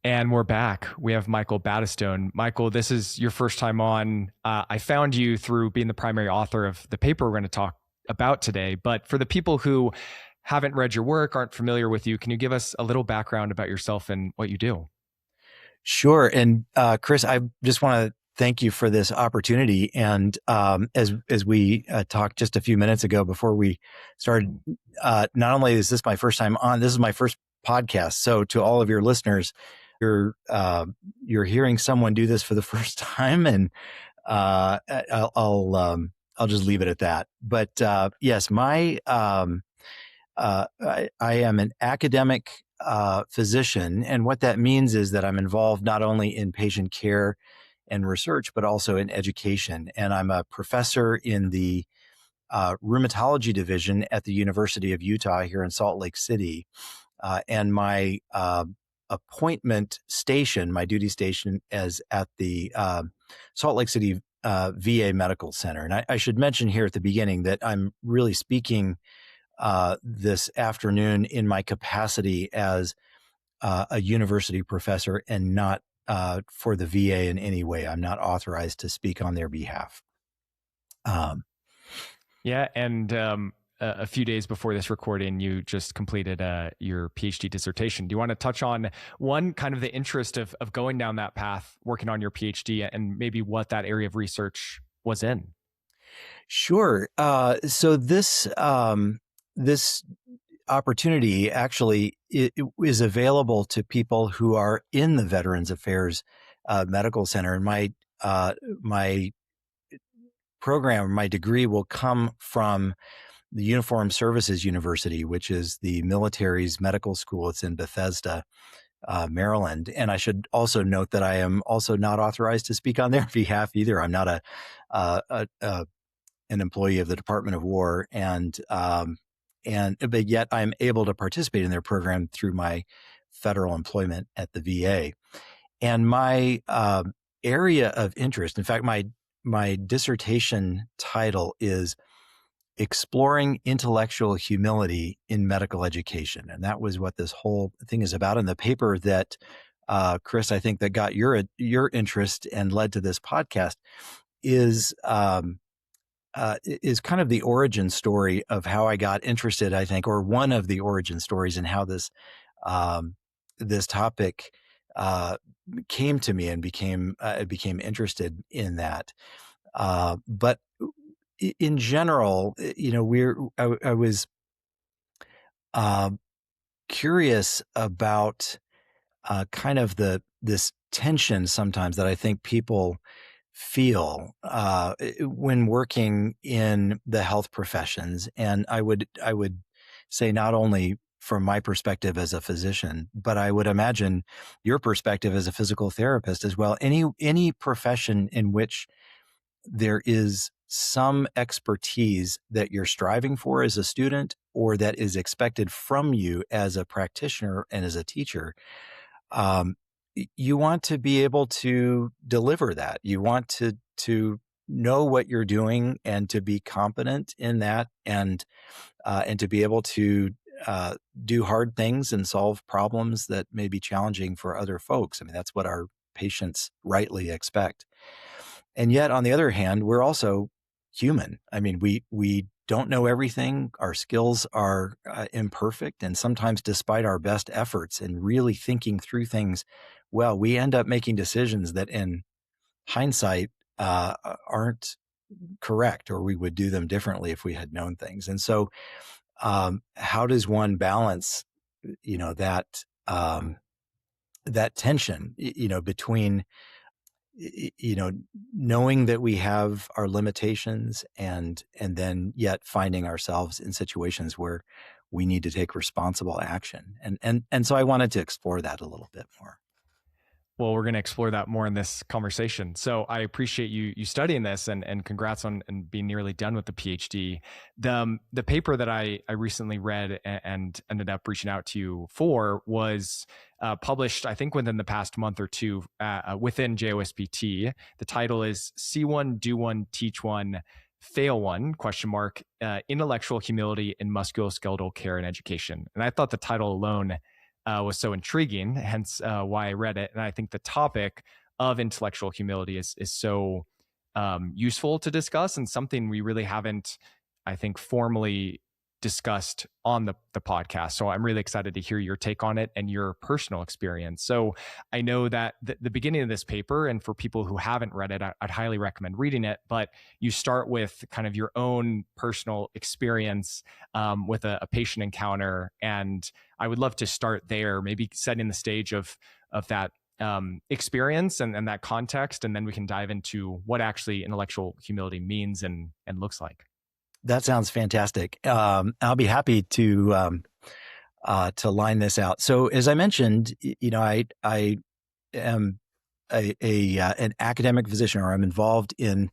And we're back. We have Michael Battistone. Michael, this is your first time on. I found you through being the primary author of the paper we're going to talk about today. But for the people who haven't read your work, aren't familiar with you, can you give us a little background about yourself and what you do? Sure. And Chris, I just want to thank you for this opportunity. And as we talked just a few minutes ago before we started, not only is this my first time on, this is my first podcast. So to all of your listeners, you're you're hearing someone do this for the first time, and I'll just leave it at that. But yes, I am an academic physician, and what that means is that I'm involved not only in patient care and research, but also in education. And I'm a professor in the rheumatology division at the University of Utah here in Salt Lake City. And my appointment station, my duty station, is at the Salt Lake City VA Medical Center. And I should mention here at the beginning that I'm really speaking this afternoon in my capacity as a university professor and not for the VA in any way. I'm not authorized to speak on their behalf. Yeah, and a few days before this recording, you just completed your PhD dissertation. Do you want to touch on one, kind of the interest of going down that path, working on your PhD, and maybe what that area of research was in? Sure. So this opportunity actually is available to people who are in the Veterans Affairs Medical Center, and my program, my degree will come from the Uniformed Services University, which is the military's medical school. It's in Bethesda, Maryland. And I should also note that I am also not authorized to speak on their behalf either. I'm not an employee of the Department of War, but yet I'm able to participate in their program through my federal employment at the VA. And my area of interest, in fact, my dissertation title is Exploring Intellectual Humility in Medical Education. And that was what this whole thing is about. And the paper that, Chris, I think that got your interest and led to this podcast is kind of the origin story of how I got interested, I think, or one of the origin stories in how this topic came to me and became interested in that. But in general, I was curious about kind of this tension sometimes that I think people feel when working in the health professions. And I would say not only from my perspective as a physician, but I would imagine your perspective as a physical therapist as well. Any profession in which there is some expertise that you're striving for as a student or that is expected from you as a practitioner and as a teacher, you want to be able to deliver that. You want to know what you're doing and to be competent in that, and to be able to do hard things and solve problems that may be challenging for other folks. I mean, that's what our patients rightly expect. And yet, on the other hand, we're also human. I mean, we don't know everything. Our skills are imperfect. And sometimes, despite our best efforts and really thinking through things, well, we end up making decisions that in hindsight aren't correct, or we would do them differently if we had known things. And so how does one balance, that tension, between knowing that we have our limitations and then yet finding ourselves in situations where we need to take responsible action. And so I wanted to explore that a little bit more. Well, we're going to explore that more in this conversation. So I appreciate you studying this, and congrats on and being nearly done with the PhD. The paper that I recently read and ended up reaching out to you for was published, I think, within the past month or two within JOSPT. The title is "See One, Do One, Teach One, Fail One?" ? Intellectual Humility in Musculoskeletal Care and Education. And I thought the title alone was so intriguing, hence why I read it. And I think the topic of intellectual humility is so useful to discuss, and something we really haven't, I think, formally discussed on the podcast. So I'm really excited to hear your take on it and your personal experience. So I know that the beginning of this paper, and for people who haven't read it, I'd highly recommend reading it, but you start with kind of your own personal experience with a patient encounter. And I would love to start there, maybe setting the stage of that experience and that context, and then we can dive into what actually intellectual humility means and looks like. That sounds fantastic. I'll be happy to line this out. So, as I mentioned, I am an academic physician, or I'm involved in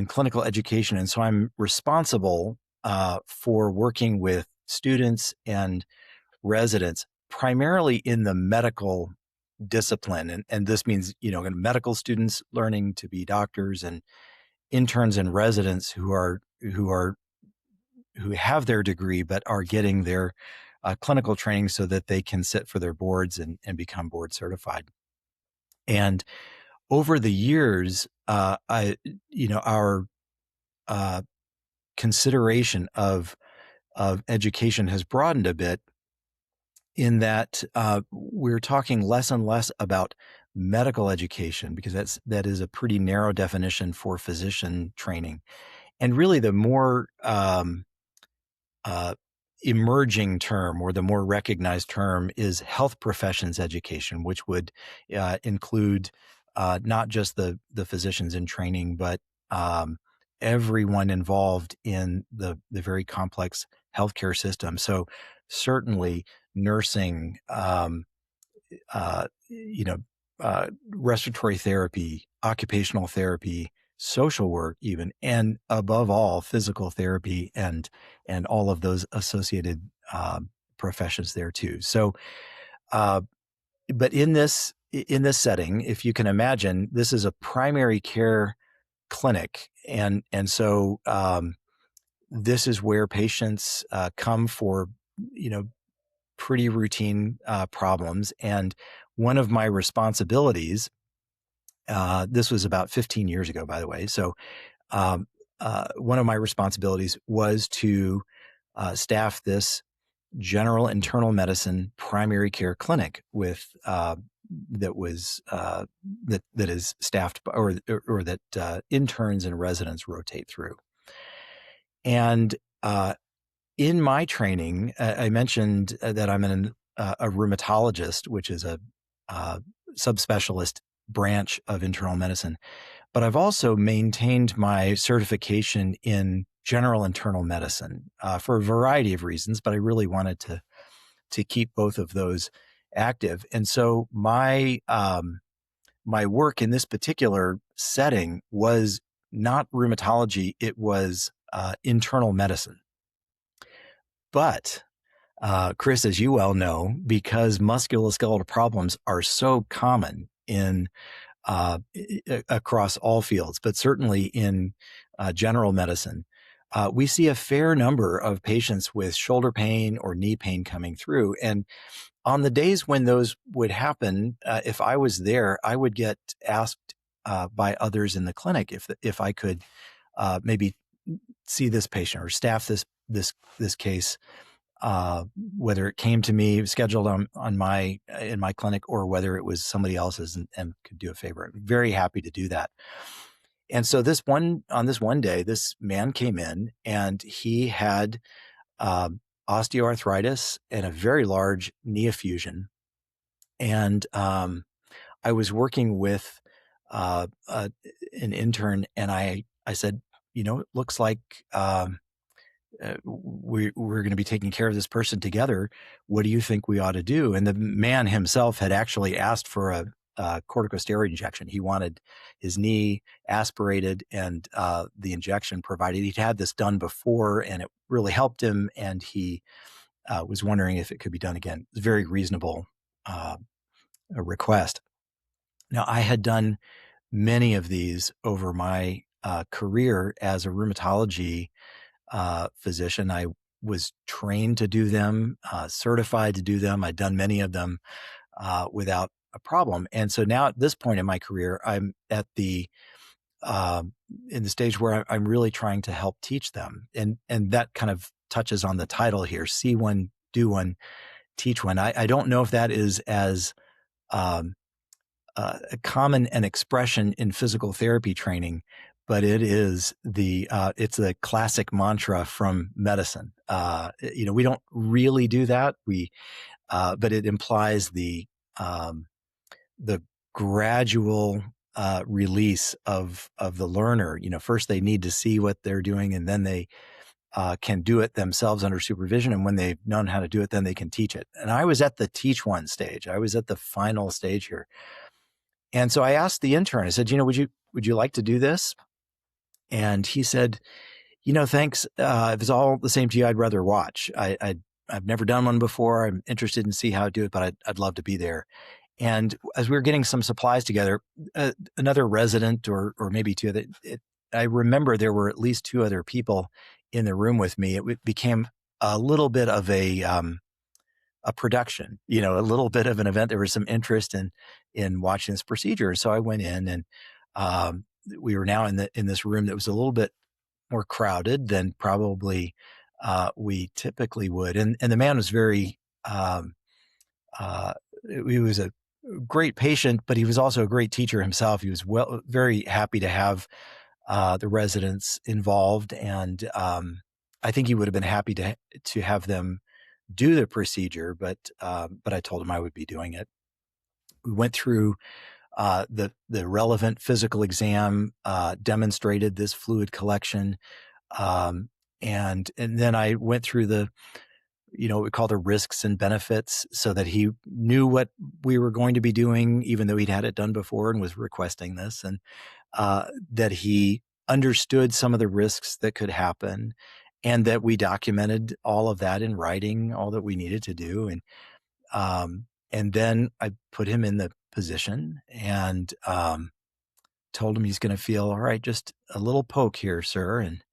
clinical education, and so I'm responsible for working with students and residents, primarily in the medical discipline, and this means medical students learning to be doctors, and interns and residents who have their degree but are getting their clinical training so that they can sit for their boards and become board certified. And over the years, our consideration of education has broadened a bit, in that we're talking less and less about medical education, because that is a pretty narrow definition for physician training. And really, the more uh, emerging term, or the more recognized term, is health professions education, which would include not just the physicians in training, but everyone involved in the very complex healthcare system. So certainly nursing, uh, you know, respiratory therapy, occupational therapy, social work, even, and above all, physical therapy, and all of those associated professions there too. So, uh, but in this setting, if you can imagine, this is a primary care clinic, and so this is where patients come for pretty routine problems. And one of my responsibilities, this was about 15 years ago, by the way. So um, one of my responsibilities was to staff this general internal medicine primary care clinic with that is staffed by, or that interns and residents rotate through. And in my training, I mentioned that I'm a rheumatologist, which is a subspecialist branch of internal medicine. But I've also maintained my certification in general internal medicine for a variety of reasons, but I really wanted to keep both of those active. And so my work in this particular setting was not rheumatology; it was internal medicine. But Chris, as you well know, because musculoskeletal problems are so common in across all fields, but certainly in general medicine, we see a fair number of patients with shoulder pain or knee pain coming through. And on the days when those would happen, if I was there, I would get asked by others in the clinic if I could maybe see this patient or staff this case, whether it came to me scheduled in my clinic, or whether it was somebody else's, and could do a favor. I'm very happy to do that. And so on this one day, this man came in, and he had osteoarthritis and a very large knee effusion. And I was working with an intern, and I said, it looks like we're going to be taking care of this person together. What do you think we ought to do? And the man himself had actually asked for a corticosteroid injection. He wanted his knee aspirated and the injection provided. He'd had this done before, and it really helped him. And he was wondering if it could be done again. It was a very reasonable request. Now, I had done many of these over my career as a rheumatology physician. I was trained to do them, certified to do them. I'd done many of them without a problem. And so now at this point in my career, I'm at the um, in the stage where I'm really trying to help teach them, and that kind of touches on the title here: see one, do one, teach one. I don't know if that is as um, a common an expression in physical therapy training, but it is it's a classic mantra from medicine. We don't really do that. But it implies um, the gradual release of the learner. First they need to see what they're doing, and then they can do it themselves under supervision. And when they've known how to do it, then they can teach it. And I was at the teach one stage. I was at the final stage here. And so I asked the intern, I said, would you like to do this? And he said, thanks. If it's all the same to you, I'd rather watch. I've never done one before. I'm interested in see how to do it, but I'd love to be there. And as we were getting some supplies together, another resident or maybe two, I remember there were at least two other people in the room with me. It became a little bit of a production, a little bit of an event. There was some interest in watching this procedure. So I went in, and we were now in this room that was a little bit more crowded than probably we typically would. And the man was very, he was a great patient, but he was also a great teacher himself. He was very happy to have the residents involved. And I think he would have been happy to have them do the procedure, but I told him I would be doing it. We went through the relevant physical exam, demonstrated this fluid collection, and then I went through what we call the risks and benefits, so that he knew what we were going to be doing, even though he'd had it done before and was requesting this, and that he understood some of the risks that could happen, and that we documented all of that in writing, all that we needed to do. And then I put him in the position and told him he's going to feel all right, just a little poke here, sir, and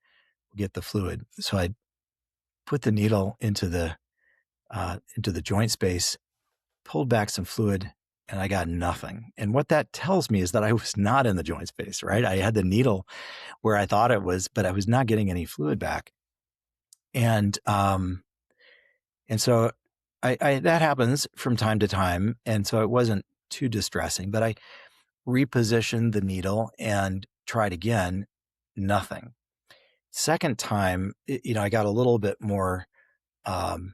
we'll get the fluid. So I put the needle into the joint space, pulled back some fluid, and I got nothing. And what that tells me is that I was not in the joint space, right? I had the needle where I thought it was, but I was not getting any fluid back. And so I that happens from time to time. And so it wasn't too distressing, but I repositioned the needle and tried again, nothing. Second time, I got a little bit more, I'm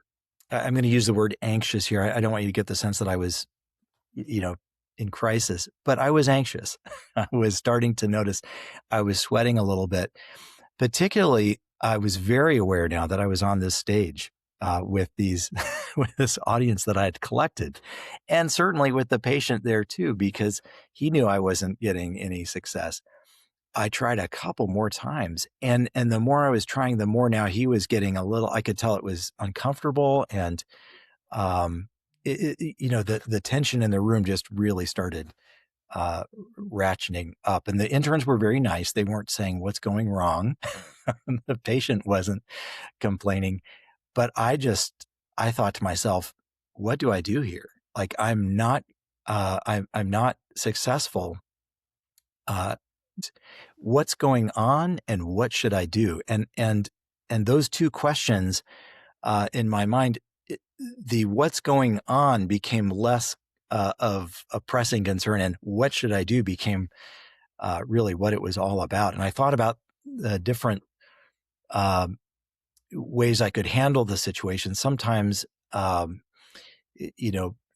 going to use the word anxious here. I don't want you to get the sense that I was, in crisis, but I was anxious. I was starting to notice I was sweating a little bit. Particularly, I was very aware now that I was on this stage with with this audience that I had collected, and certainly with the patient there too, because he knew I wasn't getting any success. I tried a couple more times, and the more I was trying, the more now he was getting a little. I could tell it was uncomfortable, and the tension in the room just really started ratcheting up. And the interns were very nice. They weren't saying what's going wrong. The patient wasn't complaining, but I thought to myself, what do I do here? Like, I'm not successful. What's going on, and what should I do? And those two questions in my mind, the what's going on became less of a pressing concern, and what should I do became really what it was all about. And I thought about the different ways I could handle the situation. Sometimes,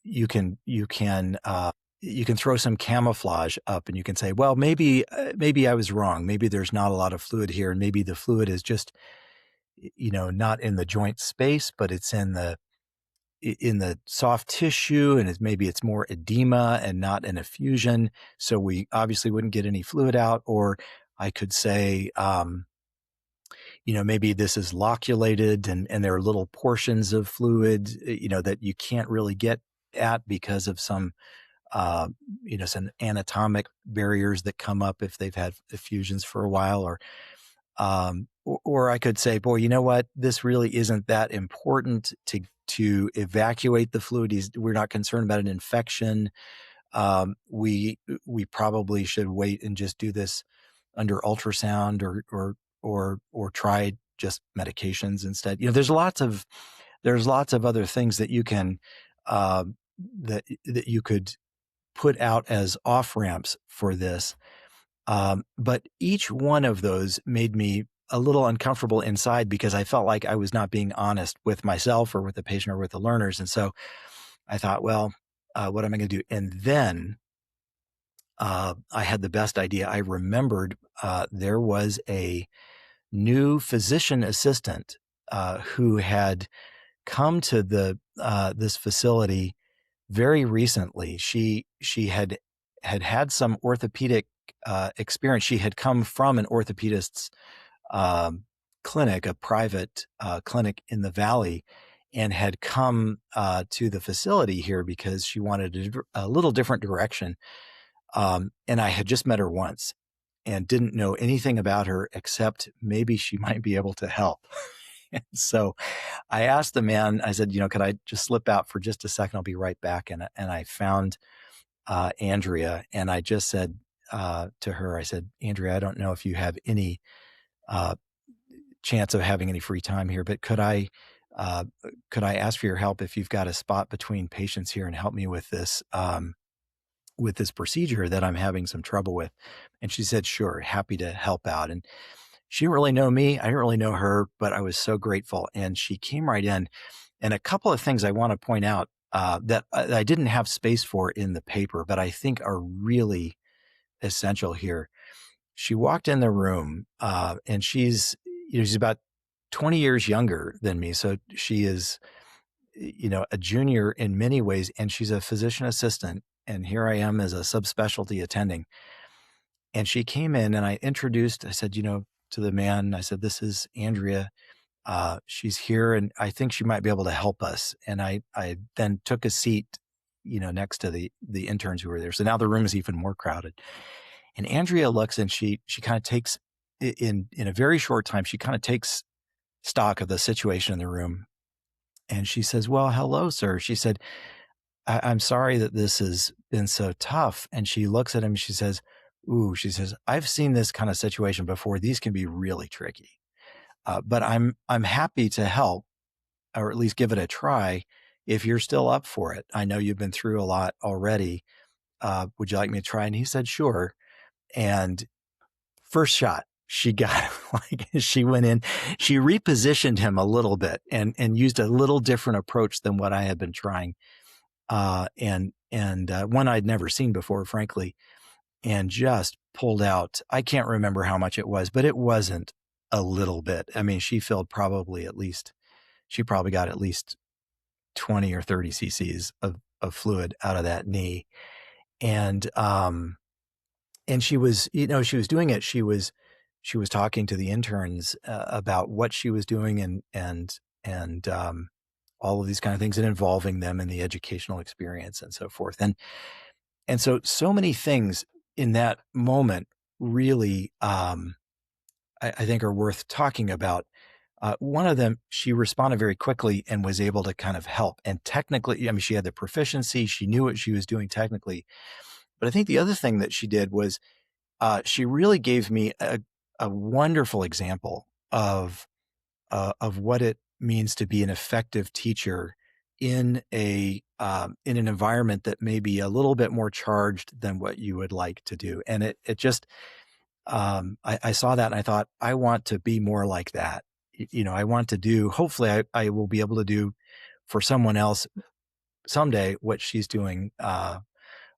you can throw some camouflage up, and you can say, well, maybe I was wrong. Maybe there's not a lot of fluid here, and maybe the fluid is just, not in the joint space, but it's in the soft tissue, and maybe it's more edema and not an effusion. So we obviously wouldn't get any fluid out. Or I could say, maybe this is loculated, and there are little portions of fluid, that you can't really get at because of some anatomic barriers that come up if they've had effusions for a while. Or or I could say, boy, you know what? This really isn't that important to evacuate the fluid. We're not concerned about an infection. We probably should wait and just do this under ultrasound, or try just medications instead. There's lots of other things that you can uh, that you could put out as off ramps for this. But each one of those made me a little uncomfortable inside because I felt like I was not being honest with myself or with the patient or with the learners. And so I thought, well, what am I going to do? And then I had the best idea. I remembered there was a new physician assistant who had come to this facility very recently. She had some orthopedic experience. She had come from an orthopedist's um, clinic, a private clinic in the valley, and had come to the facility here because she wanted a little different direction. And I had just met her once and didn't know anything about her except maybe she might be able to help. And so I asked the man, I said, could I just slip out for just a second? I'll be right back. And I found Andrea, and I just said to her, I said, Andrea, I don't know if you have any uh, chance of having any free time here, but uh, could I ask for your help if you've got a spot between patients here and help me with this procedure that I'm having some trouble with? And she said, sure, happy to help out. And she didn't really know me. I didn't really know her, but I was so grateful. And she came right in. And a couple of things I want to point out that I didn't have space for in the paper, but I think are really essential here. She walked in the room, and she's about 20 years younger than me. So she is, a junior in many ways, and she's a physician assistant. And here I am as a subspecialty attending. And she came in, and I said, to the man, I said, this is Andrea. She's here, and I think she might be able to help us. And I then took a seat, next to the interns who were there. So now the room is even more crowded. And Andrea looks, and she kind of takes in a very short time, she kind of takes stock of the situation in the room. And she says, well, hello, sir. She said, I'm sorry that this has been so tough. And she looks at him, she says, ooh, she says, I've seen this kind of situation before. These can be really tricky. But I'm happy to help, or at least give it a try if you're still up for it. I know you've been through a lot already. Would you like me to try? And he said, sure. And first shot, she got she went in, she repositioned him a little bit and used a little different approach than what I had been trying, and one I'd never seen before, frankly, and just pulled out. I can't remember how much it was, but it wasn't a little bit. I mean, she probably got at least 20 or 30 cc's of fluid out of that knee. And she was, she was doing it. She was talking to the interns about what she was doing, and all of these kind of things, and involving them in the educational experience and so forth. And so many things in that moment really, I think are worth talking about. One of them, she responded very quickly and was able to kind of help. And technically, I mean, she had the proficiency, she knew what she was doing technically. But I think the other thing that she did was she really gave me a wonderful example of what it means to be an effective teacher in in an environment that may be a little bit more charged than what you would like to do. And it just, I saw that and I thought, I want to be more like that. I want to do, hopefully I will be able to do for someone else someday what she's doing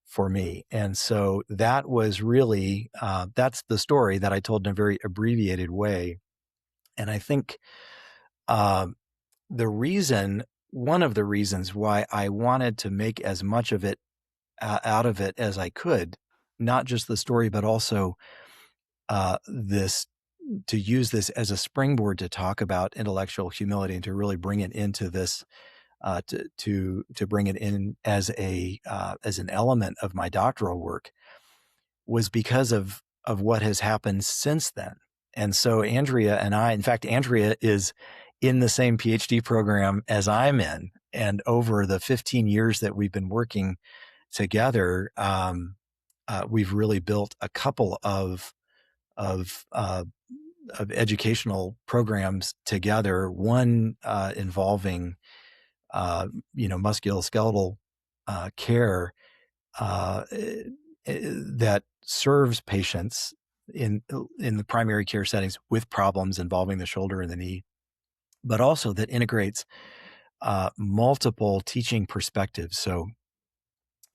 for me. And so that was really, that's the story that I told in a very abbreviated way. And I think one of the reasons why I wanted to make as much of it out of it as I could, not just the story, but also to use this as a springboard to talk about intellectual humility and to really bring it into this, to bring it in as an element of my doctoral work, was because of what has happened since then. And so Andrea and I, in fact, Andrea is in the same PhD program as I'm in. And over the 15 years that we've been working together, we've really built a couple of, uh, of educational programs together. One involving, musculoskeletal care that serves patients in the primary care settings with problems involving the shoulder and the knee, but also that integrates multiple teaching perspectives. So,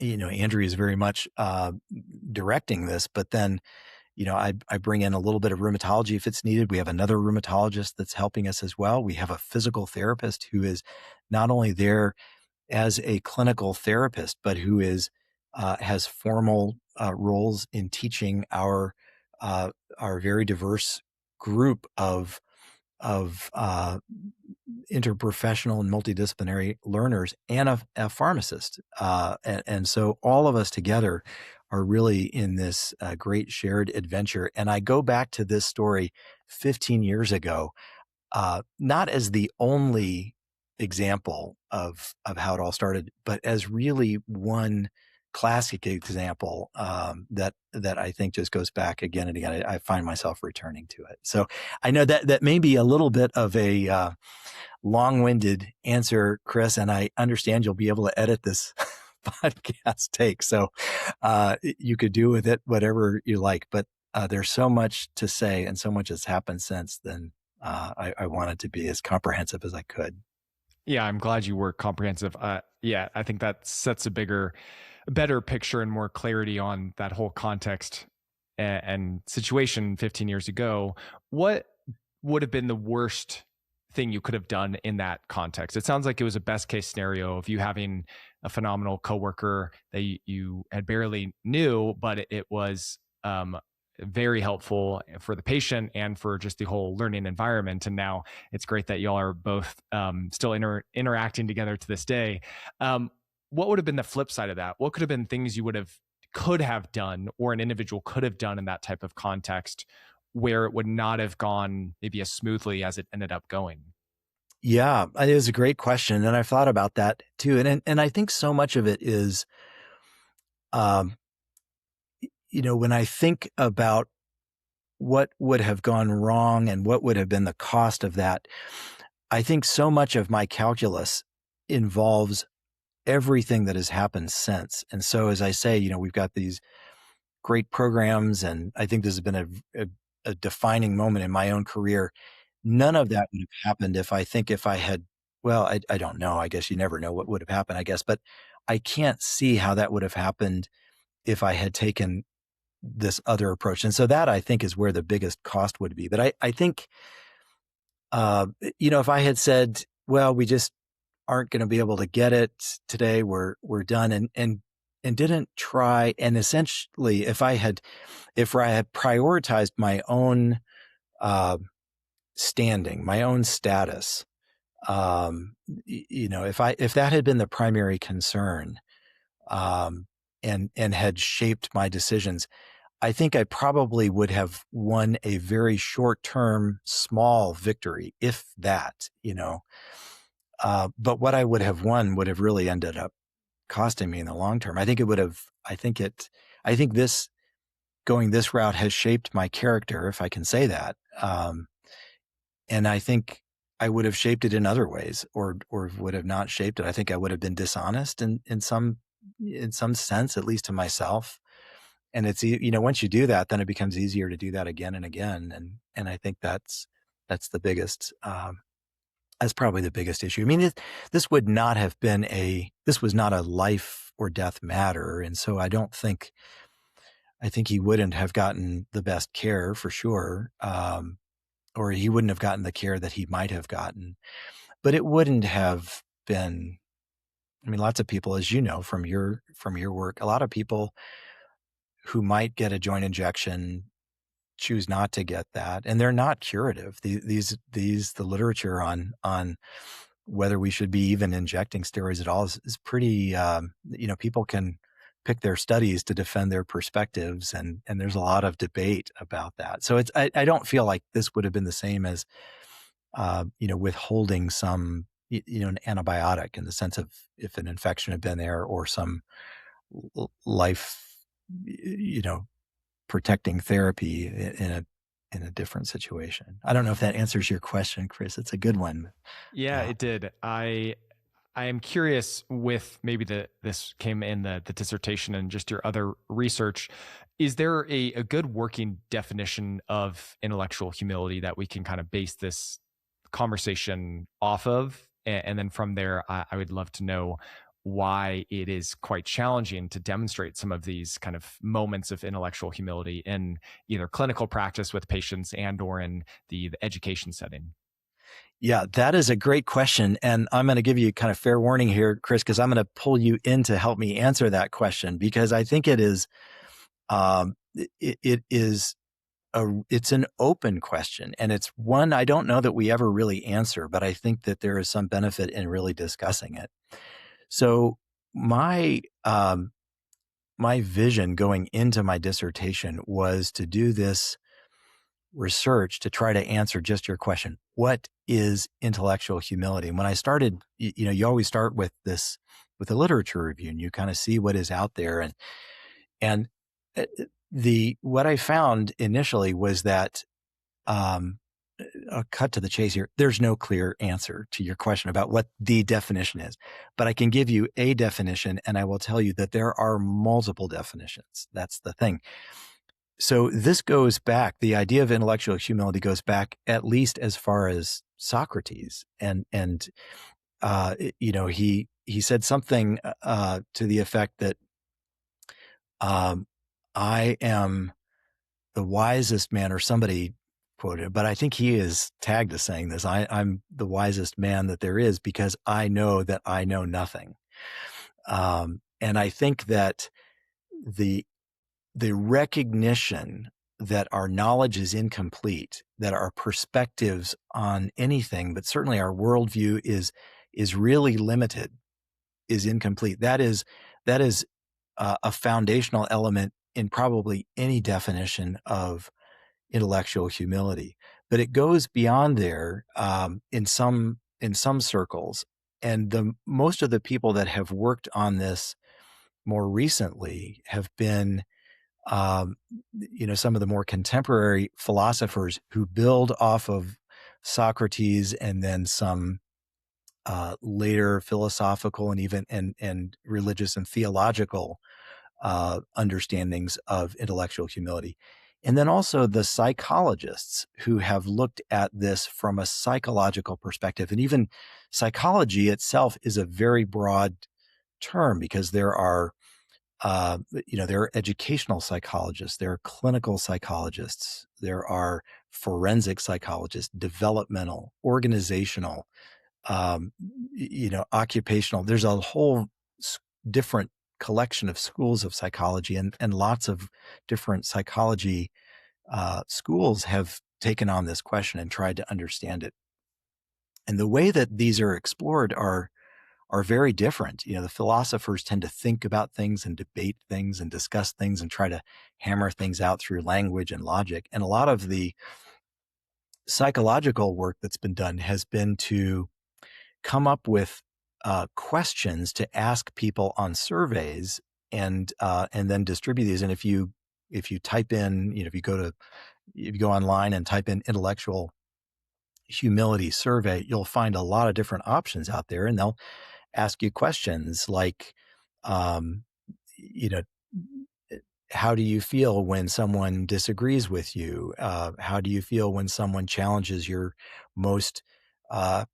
Andrea is very much directing this, but then, I bring in a little bit of rheumatology if it's needed. We have another rheumatologist that's helping us as well. We have a physical therapist who is not only there as a clinical therapist, but who is has formal roles in teaching our very diverse group of interprofessional and multidisciplinary learners, and a pharmacist. And so all of us together are really in this great shared adventure. And I go back to this story 15 years ago, not as the only example of how it all started, but as really one classic example that I think just goes back again and again. I find myself returning to it. So I know that may be a little bit of a long-winded answer, Chris, and I understand you'll be able to edit this podcast take. So you could do with it whatever you like, but there's so much to say and so much has happened since then. I wanted to be as comprehensive as I could. Yeah, I'm glad you were comprehensive. Yeah, I think that sets better picture and more clarity on that whole context and situation 15 years ago. What would have been the worst thing you could have done in that context? It sounds like it was a best case scenario of you having a phenomenal coworker that you had barely knew, but it was very helpful for the patient and for just the whole learning environment. And now it's great that y'all are both still interacting together to this day. What would have been the flip side of that? What could have been things you could have done, or an individual could have done in that type of context, where it would not have gone maybe as smoothly as it ended up going? Yeah, it is a great question, and I've thought about that too. And I think so much of it is, um, when I think about what would have gone wrong and what would have been the cost of that, I think so much of my calculus involves everything that has happened since. And so, as I say, we've got these great programs, and I think this has been a defining moment in my own career. None of that would have happened if I had, well, I don't know. I guess you never know what would have happened, I guess, but I can't see how that would have happened if I had taken this other approach. And so that, I think, is where the biggest cost would be. But I think, if I had said, well, we just aren't going to be able to get it today, we're done, and didn't try, and essentially, if I had prioritized my own standing, my own status, if that had been the primary concern, and had shaped my decisions, I think I probably would have won a very short-term, small victory, if that. But what I would have won would have really ended up costing me in the long term. I think it would have. I think this going this route has shaped my character, if I can say that. And I think I would have shaped it in other ways, or would have not shaped it. I think I would have been dishonest in some sense, at least to myself. And it's, once you do that, then it becomes easier to do that again and again. And I think that's the biggest, that's probably the biggest issue. I mean, this would not have been this was not a life or death matter. And so I think he wouldn't have gotten the best care for sure. Or he wouldn't have gotten the care that he might have gotten, but it wouldn't have been, I mean, lots of people, as you know, from your work, a lot of people who might get a joint injection choose not to get that, and they're not curative. The literature on whether we should be even injecting steroids at all is pretty, people can pick their studies to defend their perspectives, and there's a lot of debate about that. So I don't feel like this would have been the same as withholding some an antibiotic in the sense of if an infection had been there or some life protecting therapy in a different situation. I don't know if that answers your question, Chris. It's a good one. Yeah, Uh, it did. I am curious with maybe this came in the dissertation and just your other research. Is there a good working definition of intellectual humility that we can kind of base this conversation off of? And then from there, I would love to know why it is quite challenging to demonstrate some of these kind of moments of intellectual humility in either clinical practice with patients and or in the education setting. Yeah, that is a great question. And I'm going to give you kind of fair warning here, Chris, because I'm going to pull you in to help me answer that question because I think it is, it is it's an open question. And it's one I don't know that we ever really answer, but I think that there is some benefit in really discussing it. So my, my vision going into my dissertation was to do this research to try to answer just your question. What is intellectual humility? And when I started, you always start with this, with a literature review, and you kind of see what is out there. And what I found initially was that, um, I'll cut to the chase here. There's no clear answer to your question about what the definition is, but I can give you a definition, and I will tell you that there are multiple definitions. That's the thing. So this goes back, the idea of intellectual humility goes back at least as far as Socrates. He said something to the effect that um, I am the wisest man, or somebody quoted, but I think he is tagged as saying this. I'm the wisest man that there is because I know that I know nothing. And I think that the the recognition that our knowledge is incomplete, that our perspectives on anything, but certainly our worldview is really limited, is incomplete. That is a foundational element in probably any definition of intellectual humility. But it goes beyond there in some circles, and the most of the people that have worked on this more recently have been um, some of the more contemporary philosophers who build off of Socrates and then some later philosophical and even and religious and theological understandings of intellectual humility. And then also the psychologists who have looked at this from a psychological perspective. And even psychology itself is a very broad term because there are educational psychologists, there are clinical psychologists, there are forensic psychologists, developmental, organizational, um, occupational. There's a whole different collection of schools of psychology, and lots of different psychology schools have taken on this question and tried to understand it. And the way that these are explored are very different. The philosophers tend to think about things and debate things and discuss things and try to hammer things out through language and logic. And a lot of the psychological work that's been done has been to come up with questions to ask people on surveys and then distribute these. And if you type in, if you go online and type in intellectual humility survey, you'll find a lot of different options out there, and they'll ask you questions like, um, you know, how do you feel when someone disagrees with you? How do you feel when someone challenges your most uh,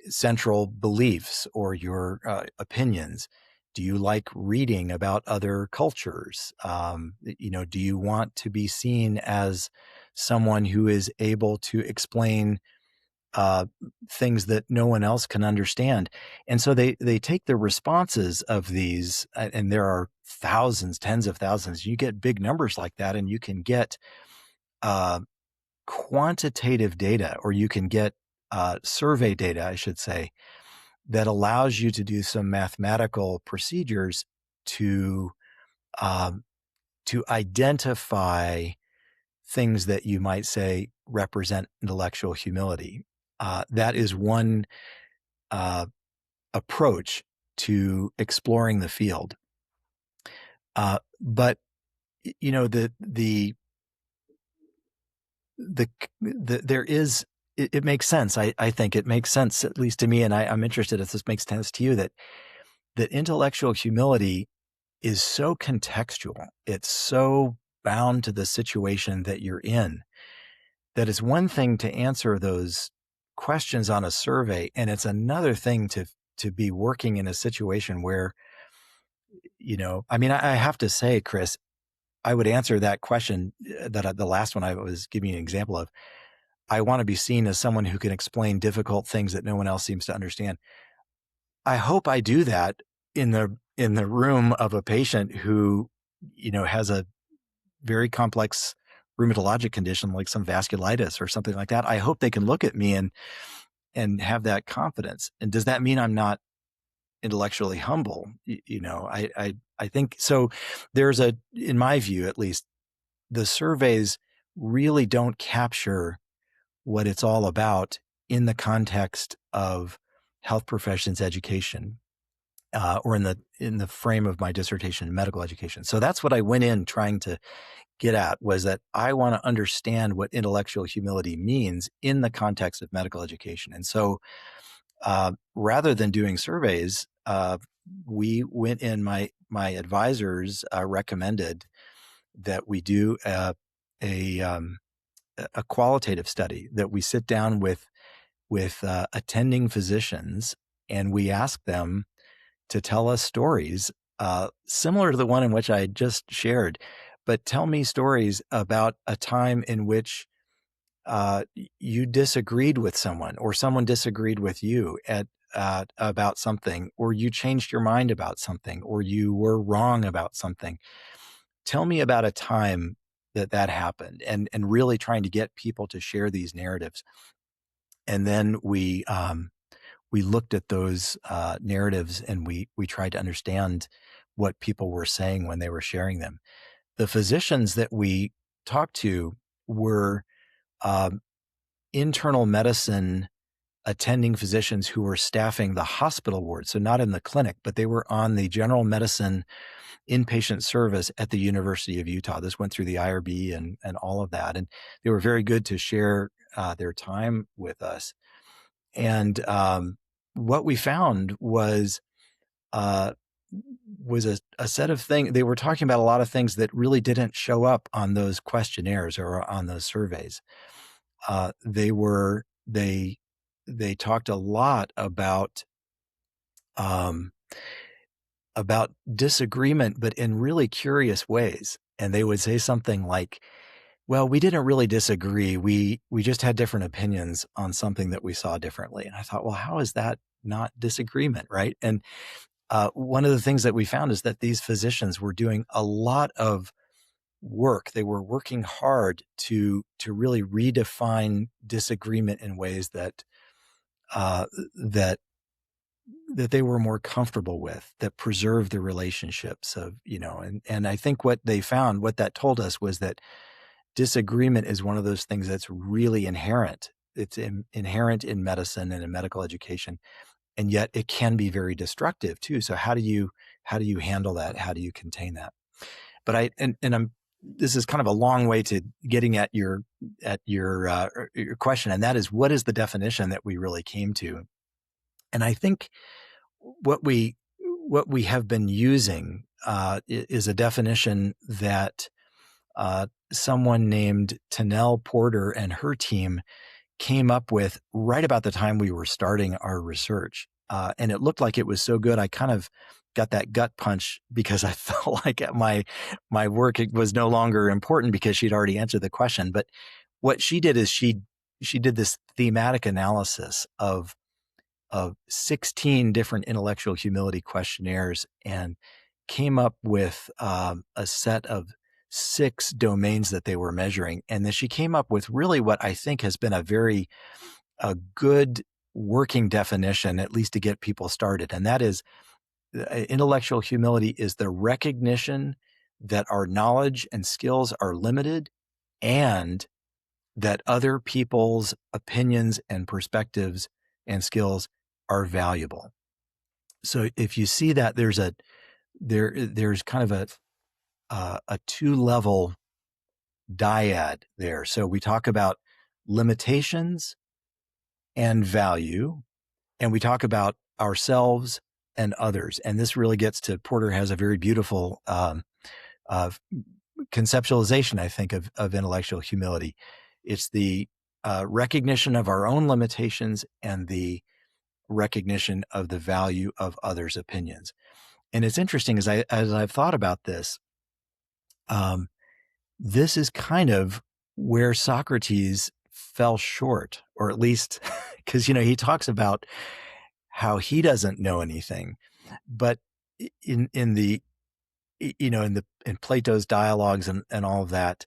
central beliefs or your opinions? Do you like reading about other cultures? Do you want to be seen as someone who is able to explain uh, things that no one else can understand? And so they take the responses of these, and there are thousands, tens of thousands. You get big numbers like that, and you can get uh, quantitative data, or you can get survey data, I should say, that allows you to do some mathematical procedures to um, to identify things that you might say represent intellectual humility. That is one uh, approach to exploring the field. But you know, the, there is, it makes sense. I think it makes sense, at least to me, and I'm interested if this makes sense to you, that intellectual humility is so contextual. It's so bound to the situation that you're in, that it's one thing to answer those questions on a survey, and it's another thing to be working in a situation where, I mean, I have to say, Chris, I would answer that question, that the last one I was giving you an example of. I want to be seen as someone who can explain difficult things that no one else seems to understand. I hope I do that in the room of a patient who, has a very complex rheumatologic condition like some vasculitis or something like that. I hope they can look at me and have that confidence. And does that mean I'm not intellectually humble? I think so. In my view, at least, the surveys really don't capture what it's all about in the context of health professions education, or in the frame of my dissertation in medical education. So that's what I went in trying to get at, was that I want to understand what intellectual humility means in the context of medical education. And so, rather than doing surveys, we went in. My advisors recommended that we do a a qualitative study, that we sit down with attending physicians, and we ask them to tell us stories similar to the one in which I just shared, but tell me stories about a time in which you disagreed with someone, or someone disagreed with you about something, or you changed your mind about something, or you were wrong about something. Tell me about a time that happened, and really trying to get people to share these narratives. And then we looked at those narratives, and we tried to understand what people were saying when they were sharing them. The physicians that we talked to were um, internal medicine attending physicians who were staffing the hospital ward, so not in the clinic, but they were on the general medicine inpatient service at the University of Utah. This went through the IRB and all of that, and they were very good to share their time with us. And what we found uh, was a set of things. They were talking about a lot of things that really didn't show up on those questionnaires or on those surveys. They talked a lot um, about disagreement, but in really curious ways. And they would say something like, "Well, we didn't really disagree. We just had different opinions on something that we saw differently." And I thought, well, how is that not disagreement, right? And one of the things that we found is that these physicians were doing a lot of work. They were working hard to really redefine disagreement in ways that uh, that that they were more comfortable with, that preserve the relationships of, and I think what they found, what that told us, was that disagreement is one of those things that's really inherent. It's inherent in medicine and in medical education, and yet it can be very destructive too. So how do you handle that? How do you contain that? But I'm this is kind of a long way to getting at your question, and that is, what is the definition that we really came to? And I think what we have been using is a definition that someone named Tanel Porter and her team came up with right about the time we were starting our research. And it looked like it was so good, I kind of got that gut punch, because I felt like my work was no longer important because she'd already answered the question. But what she did is she did this thematic analysis of 16 different intellectual humility questionnaires, and came up with a set of 6 domains that they were measuring. And then she came up with really what I think has been a good working definition, at least to get people started. And that is, intellectual humility is the recognition that our knowledge and skills are limited and that other people's opinions and perspectives and skills are valuable. So if you see that there's kind of a two level dyad there. So we talk about limitations and value, and we talk about ourselves and others. And this really gets to Porter has a very beautiful uh, conceptualization, I think, of intellectual humility. It's the recognition of our own limitations and the recognition of the value of others' opinions. And it's interesting as I've thought about this, um, this is kind of where Socrates fell short, or at least because he talks about how he doesn't know anything, but in the in Plato's dialogues and all of that,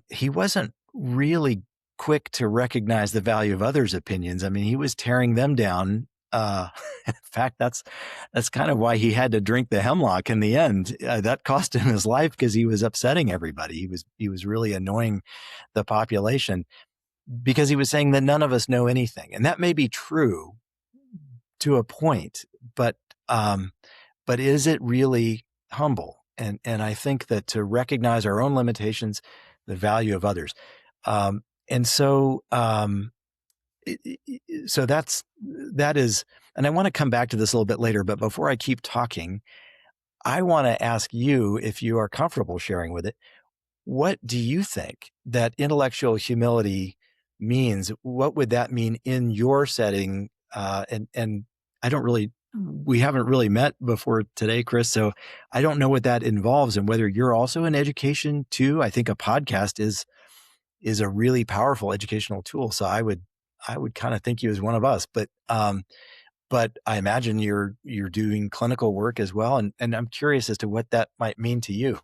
he wasn't really quick to recognize the value of others' opinions. I mean, he was tearing them down. In fact, that's kind of why he had to drink the hemlock in the end. That cost him his life because he was upsetting everybody. He was really annoying the population because he was saying that none of us know anything, and that may be true to a point, but is it really humble? And I think that to recognize our own limitations, the value of others, and so so that is, and I want to come back to this a little bit later. But before I keep talking, I want to ask you, if you are comfortable sharing with it, what do you think that intellectual humility means? What would that mean in your setting? And I don't really, we haven't really met before today, Chris. So I don't know what that involves and whether you're also in education too. I think a podcast is a really powerful educational tool. So I would kind of think you as one of us, but I imagine you're doing clinical work as well. And I'm curious as to what that might mean to you.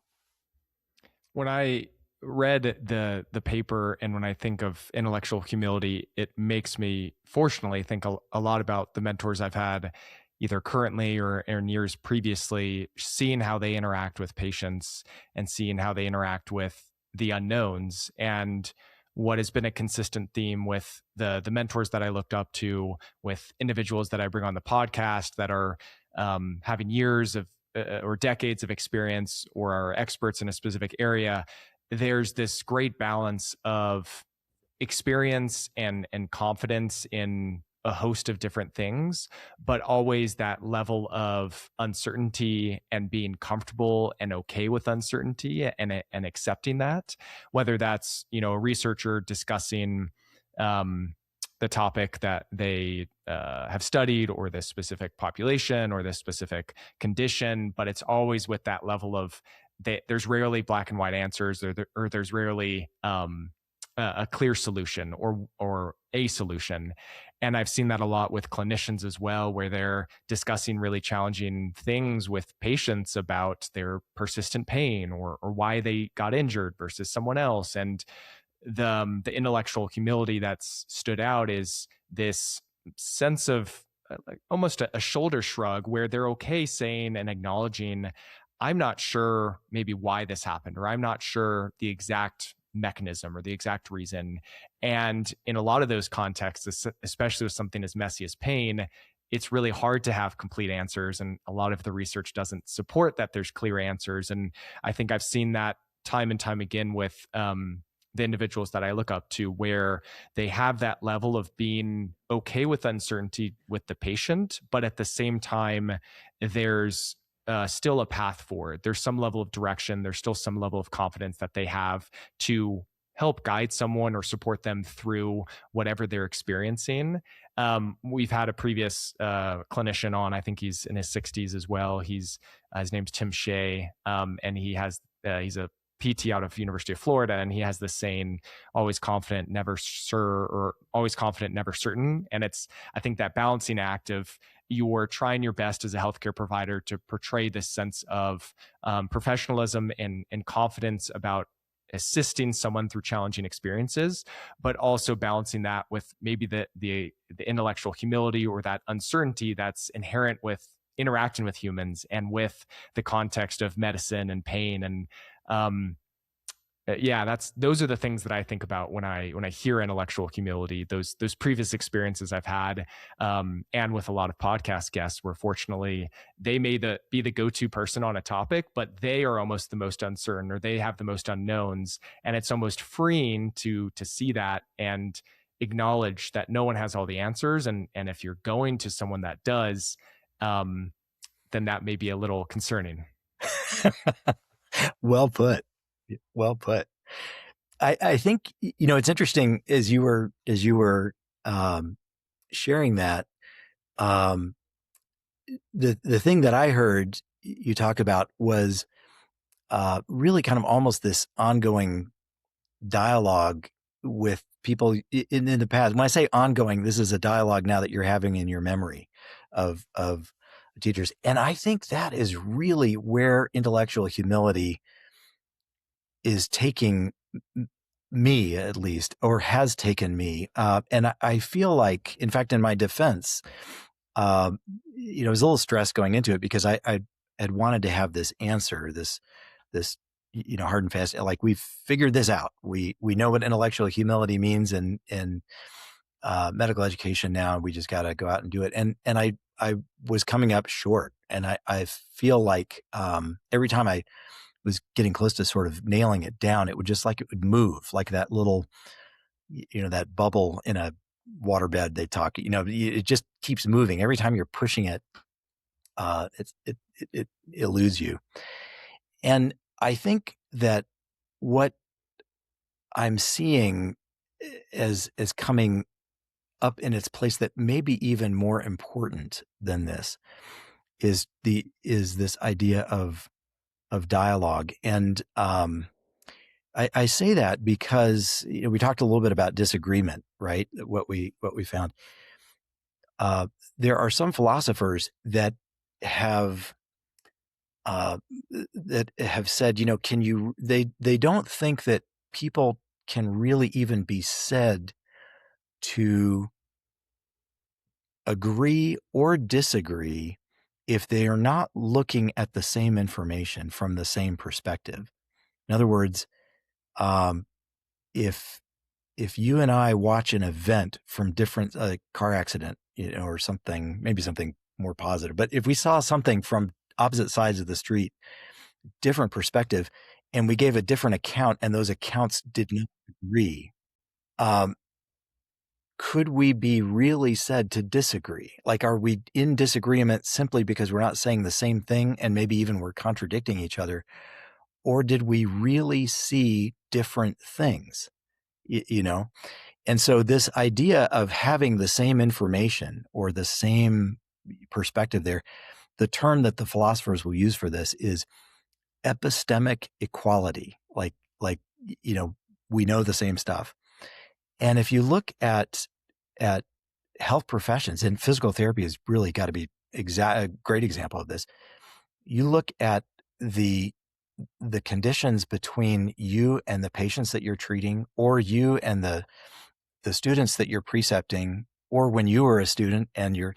When I read the paper and when I think of intellectual humility, it makes me fortunately think a lot about the mentors I've had either currently or in years previously, seeing how they interact with patients and seeing how they interact with the unknowns. And what has been a consistent theme with the mentors that I looked up to, with individuals that I bring on the podcast that are having years of or decades of experience or are experts in a specific area, there's this great balance of experience and confidence in a host of different things, but always that level of uncertainty and being comfortable and okay with uncertainty and accepting that, whether that's a researcher discussing the topic that they have studied or this specific population or this specific condition, but it's always with that level of there's rarely black and white answers, or there's rarely a clear solution or a solution. And I've seen that a lot with clinicians as well, where they're discussing really challenging things with patients about their persistent pain or why they got injured versus someone else. And the intellectual humility that's stood out is this sense of like almost a shoulder shrug, where they're okay saying and acknowledging, I'm not sure maybe why this happened, or I'm not sure the exact mechanism or the exact reason. And in a lot of those contexts, especially with something as messy as pain, it's really hard to have complete answers. And a lot of the research doesn't support that there's clear answers. And I think I've seen that time and time again with the individuals that I look up to, where they have that level of being okay with uncertainty with the patient, but at the same time, there's still a path forward. There's some level of direction. There's still some level of confidence that they have to help guide someone or support them through whatever they're experiencing. We've had a previous clinician on. I think he's in his 60s as well. His name's Tim Shea, and he's a PT out of University of Florida, and he has this saying, always confident, never sure, or always confident, never certain. And it's, I think, that balancing act of you're trying your best as a healthcare provider to portray this sense of professionalism and confidence about assisting someone through challenging experiences, but also balancing that with maybe the intellectual humility or that uncertainty that's inherent with interacting with humans and with the context of medicine and pain. And um, yeah, those are the things that I think about when I hear intellectual humility. Those previous experiences I've had, and with a lot of podcast guests, where fortunately they may be the go-to person on a topic, but they are almost the most uncertain, or they have the most unknowns, and it's almost freeing to see that and acknowledge that no one has all the answers, and if you're going to someone that does, um, then that may be a little concerning. Well put. Well put. I think, it's interesting as you were um, sharing that. Um, the thing that I heard you talk about was really kind of almost this ongoing dialogue with people in the past. When I say ongoing, this is a dialogue now that you're having in your memory of teachers, and I think that is really where intellectual humility is taking me, at least, or has taken me. And I feel like, in fact, in my defense, um, there was a little stress going into it because I had wanted to have this answer, this hard and fast. Like, we've figured this out. We know what intellectual humility means in medical education now. We just got to go out and do it. And I was coming up short, and I feel like every time I was getting close to sort of nailing it down, it would move like that little, that bubble in a waterbed they talk, it just keeps moving. Every time you're pushing it, it eludes you. And I think that what I'm seeing as coming up in its place that may be even more important than this is this idea of dialogue. And I say that because we talked a little bit about disagreement, right? What we found. Uh, there are some philosophers have uh, that have said, can you? They don't think that people can really even be said to agree or disagree if they are not looking at the same information from the same perspective. In other words, um, if if you and I watch an event from different car accident, or something, maybe something more positive, but if we saw something from opposite sides of the street, different perspective, and we gave a different account, and those accounts did not agree, um, could we be really said to disagree? Like, are we in disagreement simply because we're not saying the same thing, and maybe even we're contradicting each other, or did we really see different things? You know? And so this idea of having the same information or the same perspective there, the term that the philosophers will use for this is epistemic equality. Like, we know the same stuff. And if you look at health professions, and physical therapy has really got to be a great example of this. You look at the conditions between you and the patients that you're treating, or you and the students that you're precepting, or when you were a student and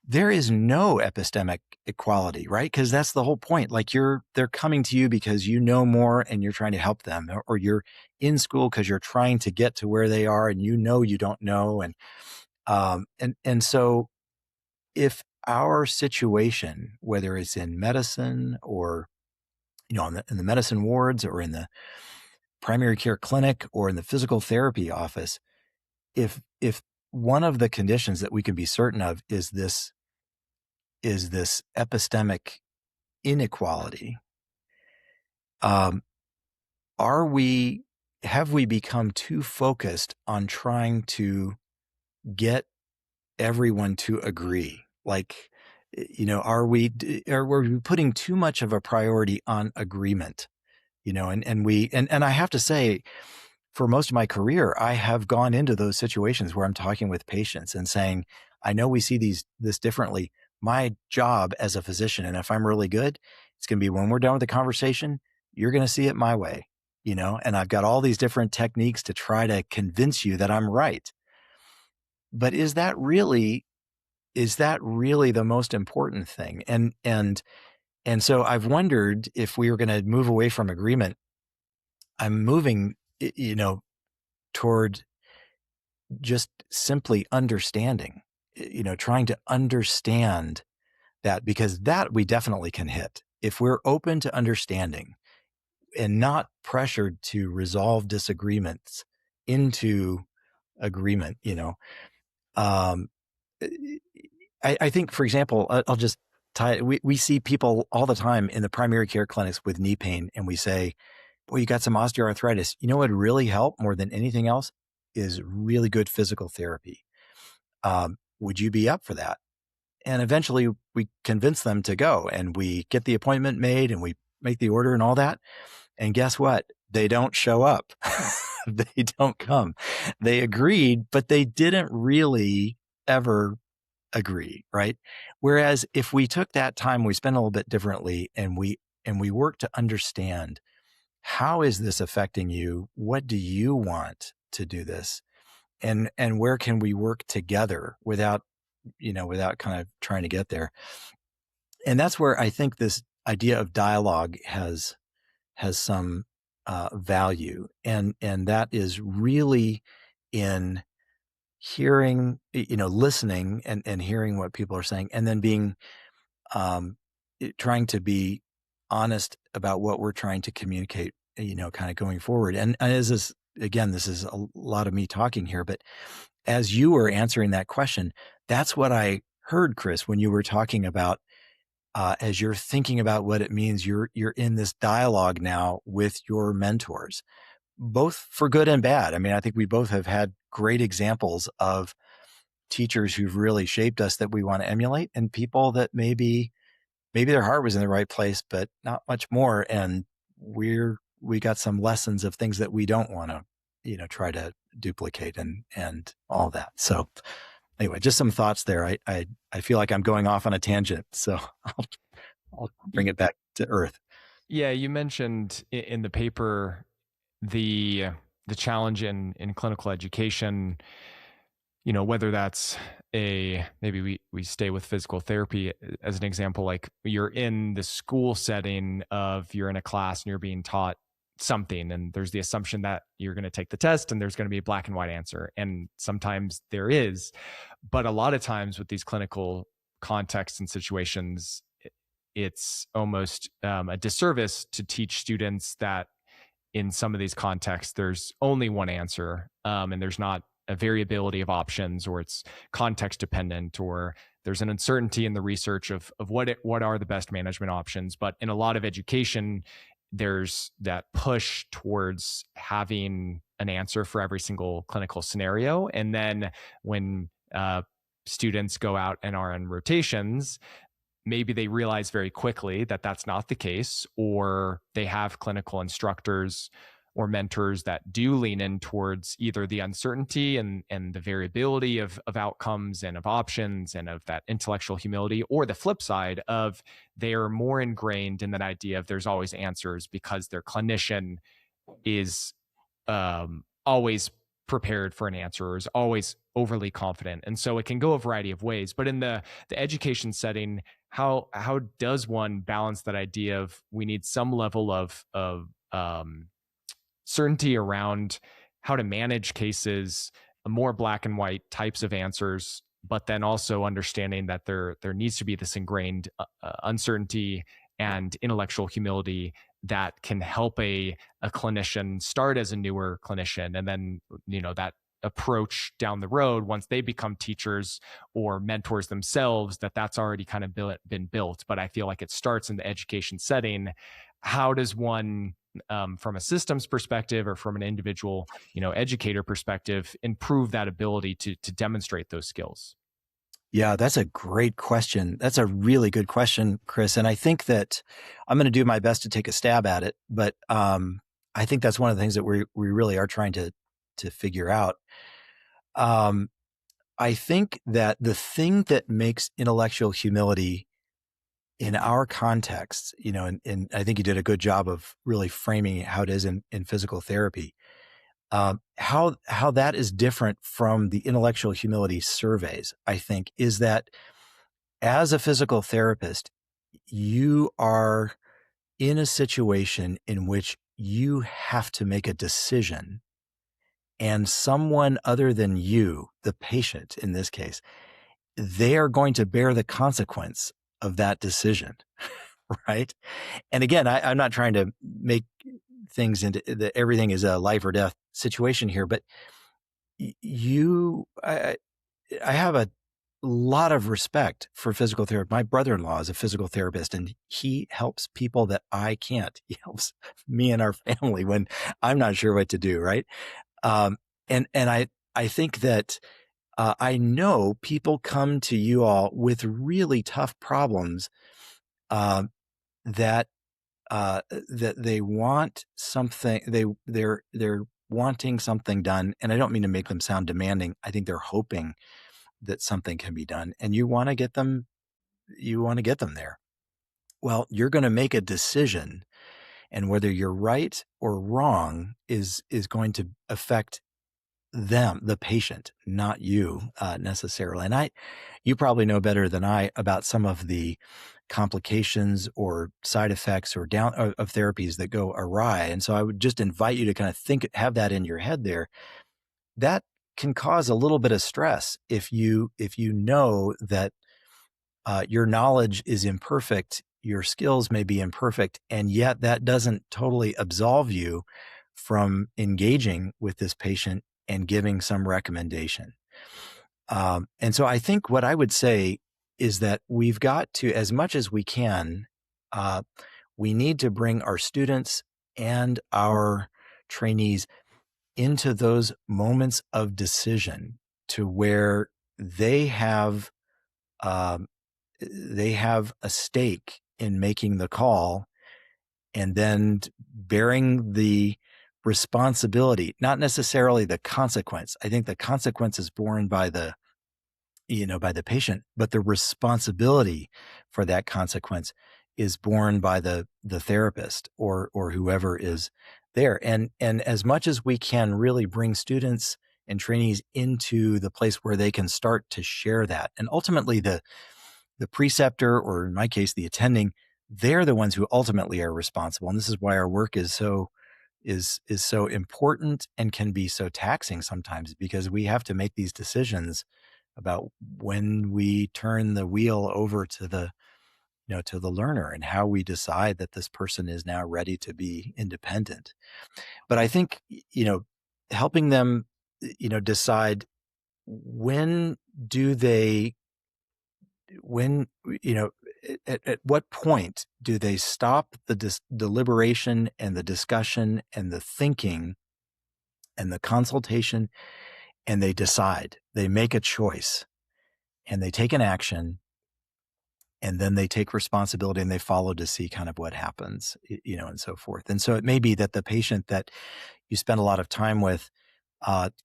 there is no epistemic equality, right? Because that's the whole point. Like, they're coming to you because you know more and you're trying to help them, or you're in school because you're trying to get to where they are and you don't know. And so if our situation, whether it's in medicine or, in the medicine wards, or in the primary care clinic, or in the physical therapy office, if one of the conditions that we can be certain of is this epistemic inequality, um, are we have we become too focused on trying to get everyone to agree? Like, are we putting too much of a priority on agreement? And I have to say, for most of my career, I have gone into those situations where I'm talking with patients and saying, I know we see this differently. My job as a physician, and if I'm really good, it's going to be, when we're done with the conversation, you're going to see it my way, and I've got all these different techniques to try to convince you that I'm right. But is is that really the most important thing? And so I've wondered if we were going to move away from agreement. I'm moving, toward just simply understanding, trying to understand that, because that we definitely can hit. If we're open to understanding and not pressured to resolve disagreements into agreement, um, I think, for example, I'll just tie. We see people all the time in the primary care clinics with knee pain, and we say, "Boy, you got some osteoarthritis. You know what would really help more than anything else is really good physical therapy. Would you be up for that?" And eventually, we convince them to go, and we get the appointment made, and we make the order and all that. And guess what? They don't show up. They don't come. They agreed, but they didn't really ever agree, right? Whereas if we took that time, we spent a little bit differently, and we work to understand, how is this affecting you? What do you want to do this? And where can we work together without, without kind of trying to get there? And that's where I think this idea of dialogue has some value, and that is really in hearing, listening and hearing what people are saying, and then being um, trying to be honest about what we're trying to communicate, kind of going forward. And as this, again, this is a lot of me talking here, but as you were answering that question, that's what I heard, Chris, when you were talking about, as you're thinking about what it means, you're in this dialogue now with your mentors, both for good and bad. I mean, I think we both have had great examples of teachers who've really shaped us that we want to emulate, and people that maybe their heart was in the right place, but not much more. And we got some lessons of things that we don't want to, try to duplicate and all that. So anyway, just some thoughts there. I feel like I'm going off on a tangent, so I'll bring it back to earth. Yeah, you mentioned in the paper the challenge in clinical education, whether that's maybe we stay with physical therapy as an example, like you're in the school setting of, you're in a class and you're being taught something, and there's the assumption that you're going to take the test and there's going to be a black and white answer, and sometimes there is, but a lot of times with these clinical contexts and situations, it's almost a disservice to teach students that in some of these contexts, there's only one answer, and there's not a variability of options, or it's context dependent, or there's an uncertainty in the research of what are the best management options. But in a lot of education, there's that push towards having an answer for every single clinical scenario. And then when students go out and are in rotations, maybe they realize very quickly that that's not the case, or they have clinical instructors or mentors that do lean in towards either the uncertainty and the variability of outcomes and of options and of that intellectual humility, or the flip side of they are more ingrained in that idea of there's always answers because their clinician is always prepared for an answer, or is always overly confident. And so it can go a variety of ways. But in the education setting, how does one balance that idea of we need some level of certainty around how to manage cases, more black and white types of answers, but then also understanding that there needs to be this ingrained uncertainty and intellectual humility that can help a clinician start as a newer clinician, and then that approach down the road, once they become teachers or mentors themselves, that's already kind of been built. But I feel like it starts in the education setting. How does one, from a systems perspective or from an individual educator perspective, improve that ability to demonstrate those skills? Yeah, that's a great question. That's a really good question, Chris. And I think that I'm going to do my best to take a stab at it. But I think that's one of the things that we really are trying to figure out. Um, I think that the thing that makes intellectual humility in our context, and I think you did a good job of really framing how it is in physical therapy. How that is different from the intellectual humility surveys, I think, is that as a physical therapist, you are in a situation in which you have to make a decision, and someone other than you, the patient in this case, they are going to bear the consequence of that decision, right? And again, I'm not trying to make things into that everything is a life or death situation here, but you, I have a lot of respect for physical therapy. My brother-in-law is a physical therapist, and he helps people that I can't. He helps me and our family when I'm not sure what to do, right? Um, and I think that I know people come to you all with really tough problems uh, that that they want something. They're wanting something done, and I don't mean to make them sound demanding. I think they're hoping that something can be done, and you want to get them. You want to get them there. Well, you're going to make a decision, and whether you're right or wrong is going to affect them, the patient, not you necessarily. And you probably know better than I about some of the complications or side effects or down of therapies that go awry. And so I would just invite you to kind of have that in your head there. That can cause a little bit of stress if you know that your knowledge is imperfect, your skills may be imperfect, and yet that doesn't totally absolve you from engaging with this patient and giving some recommendation. And so I think what I would say is that we've got to, as much as we can, uh, we need to bring our students and our trainees into those moments of decision to where they have um, they have a stake in making the call and then bearing the responsibility, not necessarily the consequence. I think the consequence is borne by the by the patient, but the responsibility for that consequence is borne by the therapist or whoever is there. And as much as we can really bring students and trainees into the place where they can start to share that, and ultimately the preceptor, or in my case, the attending, they're the ones who ultimately are responsible. And this is why our work is so important and can be so taxing sometimes, because we have to make these decisions about when we turn the wheel over to the to the learner and how we decide that this person is now ready to be independent. But I think helping them decide when do they when at what point do they stop the deliberation and the discussion and the thinking and the consultation, and they decide, they make a choice, and they take an action, and then they take responsibility and they follow to see kind of what happens, and so forth. And so it may be that the patient that you spend a lot of time with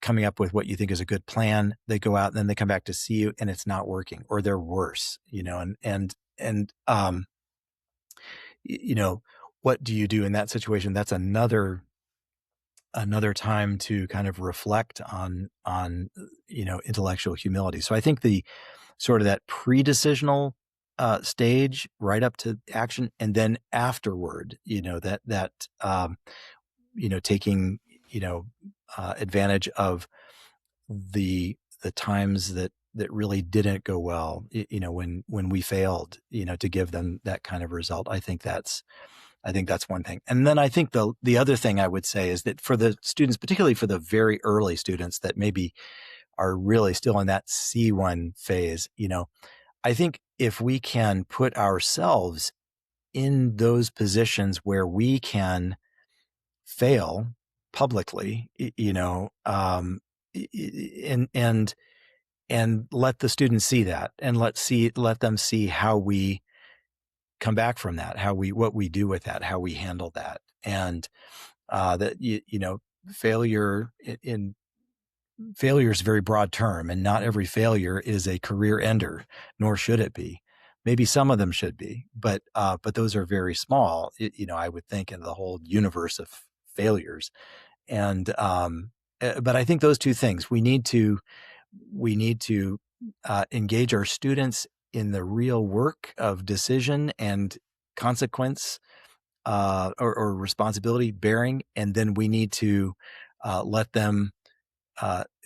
coming up with what you think is a good plan, they go out and then they come back to see you and it's not working, or they're worse, and you know, what do you do in that situation? That's another time to kind of reflect on intellectual humility. So I think the sort of that pre-decisional stage right up to action, and then afterward, taking advantage of the times that really didn't go well, when we failed, to give them that kind of result. I think that's one thing. And then I think the other thing I would say is that for the students, particularly for the very early students that maybe are really still in that C1 phase, I think if we can put ourselves in those positions where we can fail publicly, and let the students see that, and let them see how we come back from that, what we do with that, how we handle that. And that failure in failure is a very broad term, and not every failure is a career ender, nor should it be. Maybe some of them should be, but those are very small, I would think, in the whole universe of failures. But I think those two things, we need to engage our students in the real work of decision and consequence, or responsibility bearing, and then we need to let them.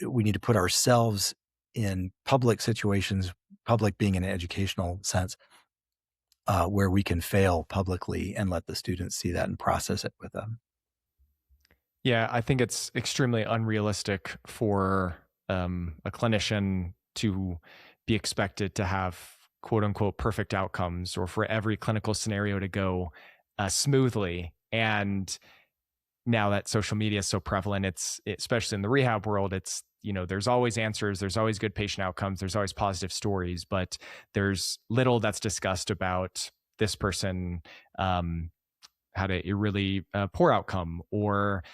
We need to put ourselves in public situations, public being in an educational sense, where we can fail publicly and let the students see that and process it with them. Yeah, I think it's extremely unrealistic for a clinician to be expected to have quote unquote perfect outcomes, or for every clinical scenario to go smoothly. And now that social media is so prevalent, especially in the rehab world, there's always answers, there's always good patient outcomes, there's always positive stories, but there's little that's discussed about this person had a really poor outcome, or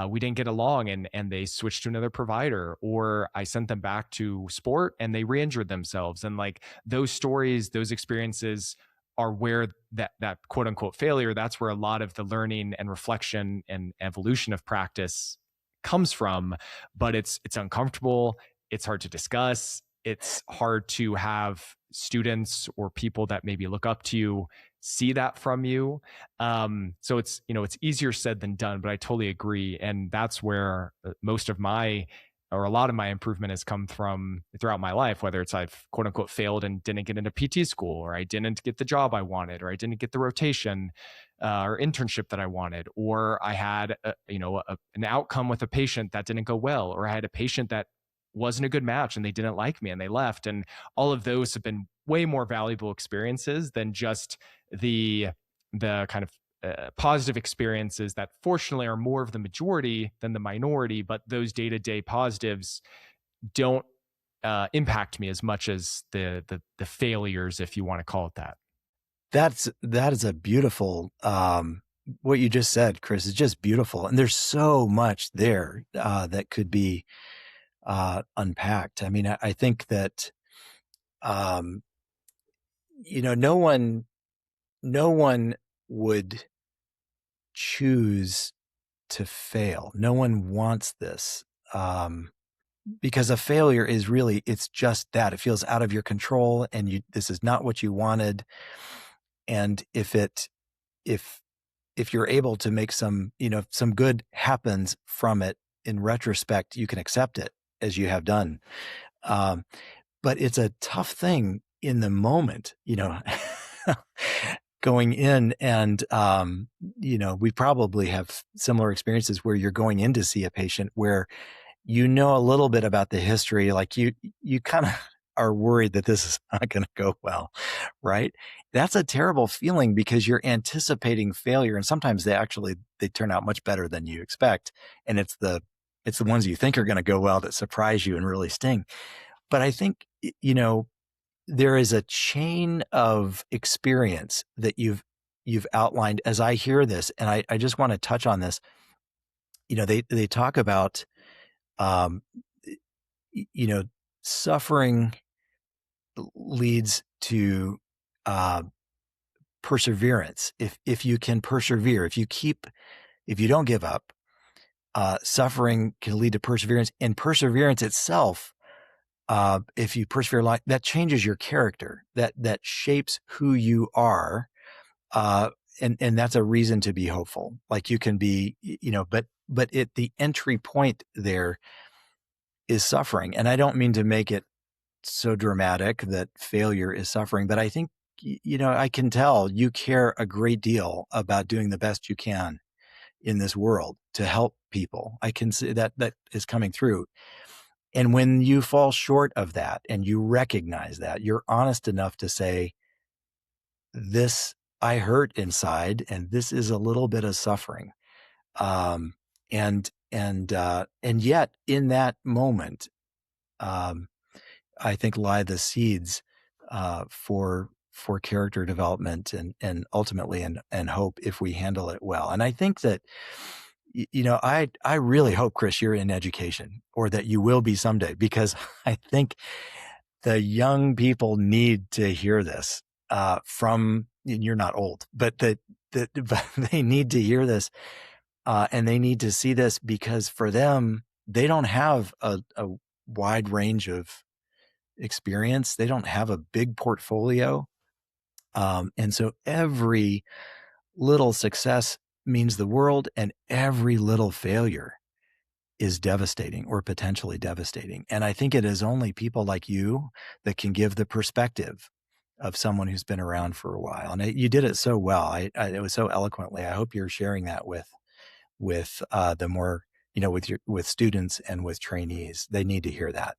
we didn't get along and they switched to another provider, or I sent them back to sport and they re-injured themselves. And like those stories, those experiences are where that quote unquote failure, that's where a lot of the learning and reflection and evolution of practice comes from. But it's uncomfortable, it's hard to discuss, it's hard to have students or people that maybe look up to you see that from you. So it's easier said than done, but I totally agree. And that's where most of my, or a lot of my improvement has come from throughout my life, whether it's I've quote unquote failed and didn't get into PT school, or I didn't get the job I wanted, or I didn't get the rotation or internship that I wanted, or I had an outcome with a patient that didn't go well, or I had a patient that wasn't a good match and they didn't like me and they left. And all of those have been way more valuable experiences than just the kind of positive experiences that fortunately are more of the majority than the minority. But those day-to-day positives don't impact me as much as the failures, if you want to call it that. That is a beautiful, what you just said, Chris, is just beautiful. And there's so much there that could be unpacked. I mean, I think that, um, no one would choose to fail. No one wants this. Because a failure is really, it's just that. It feels out of your control and this is not what you wanted. And if you're able to make some good happens from it in retrospect, you can accept it as you have done. Um, but it's a tough thing in the moment, going in and, we probably have similar experiences where you're going in to see a patient where a little bit about the history, like you kind of are worried that this is not going to go well, right? That's a terrible feeling because you're anticipating failure, and sometimes they turn out much better than you expect, and it's the ones you think are going to go well that surprise you and really sting. But I think there is a chain of experience that you've outlined as I hear this, and I just want to touch on this. They talk about um, suffering leads to uh, perseverance. If you can persevere, if you don't give up, suffering can lead to perseverance, and perseverance itself, if you persevere, like that changes your character, that shapes who you are, uh, and that's a reason to be hopeful. Like you can be, but the entry point there is suffering, and I don't mean to make it so dramatic that failure is suffering, but I think, I can tell you care a great deal about doing the best you can in this world to help people. I can see that is coming through. And when you fall short of that and you recognize that, you're honest enough to say, this, I hurt inside, and this is a little bit of suffering. Um, and yet in that moment, um, I think lie the seeds for character development and ultimately and hope if we handle it well. And I think that I really hope, Chris, you're in education, or that you will be someday, because I think the young people need to hear this from. You're not old, but but they need to hear this and they need to see this because for them, they don't have a wide range of experience. They don't have a big portfolio. And so every little success means the world, and every little failure is devastating or potentially devastating. And I think it is only people like you that can give the perspective of someone who's been around for a while. And you did it so well. It was so eloquently. I hope you're sharing that with the more, with students and with trainees. They need to hear that.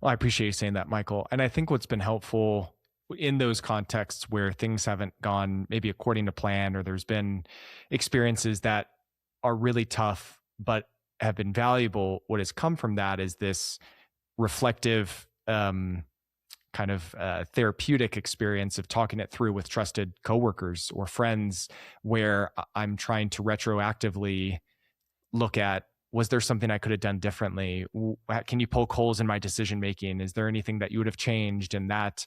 Well, I appreciate you saying that, Michael. And I think what's been helpful in those contexts where things haven't gone maybe according to plan, or there's been experiences that are really tough, but have been valuable, what has come from that is this reflective, kind of therapeutic experience of talking it through with trusted coworkers or friends, where I'm trying to retroactively look at, was there something I could have done differently? Can you poke holes in my decision making? Is there anything that you would have changed? And that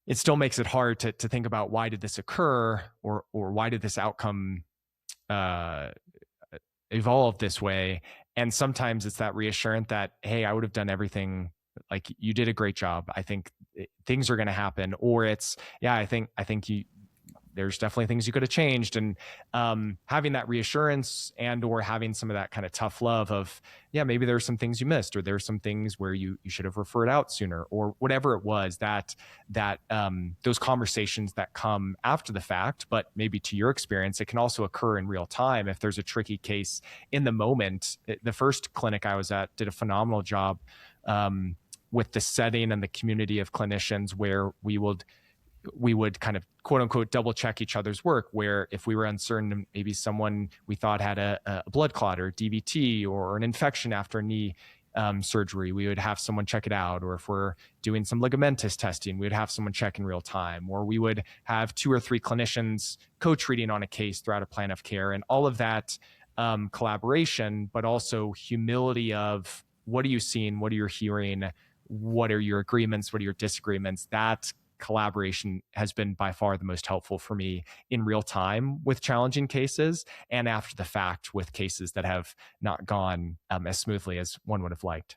it still makes it hard to think about, why did this occur, or why did this outcome uh, evolve this way? And sometimes it's that reassurance that, hey, I would have done everything. Like, you did a great job. I think things are going to happen. Or it's, yeah, I think you, there's definitely things you could have changed. And having that reassurance, and or having some of that kind of tough love of, yeah, maybe there's some things you missed, or there's some things where you should have referred out sooner, or whatever it was, that those conversations that come after the fact. But maybe to your experience, it can also occur in real time if there's a tricky case in the moment. The first clinic I was at did a phenomenal job with the setting and the community of clinicians, where we would kind of quote unquote double check each other's work, where if we were uncertain, maybe someone we thought had a blood clot or DVT or an infection after knee surgery, we would have someone check it out. Or if we're doing some ligamentous testing, we would have someone check in real time. Or we would have 2 or 3 clinicians co-treating on a case throughout a plan of care. And all of that collaboration, but also humility of, what are you seeing? What are you hearing? What are your agreements? What are your disagreements? That collaboration has been by far the most helpful for me in real time with challenging cases, and after the fact with cases that have not gone as smoothly as one would have liked.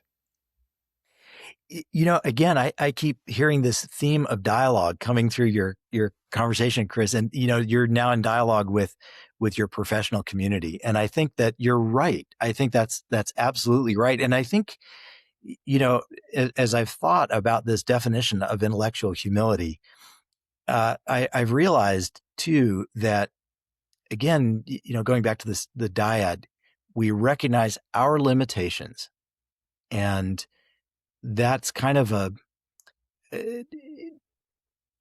Again, I keep hearing this theme of dialogue coming through your conversation, Chris, and you're now in dialogue with your professional community, and I think that you're right. I think that's absolutely right, and I think as I've thought about this definition of intellectual humility, I've realized too that, again, going back to the dyad, we recognize our limitations, and that's kind of and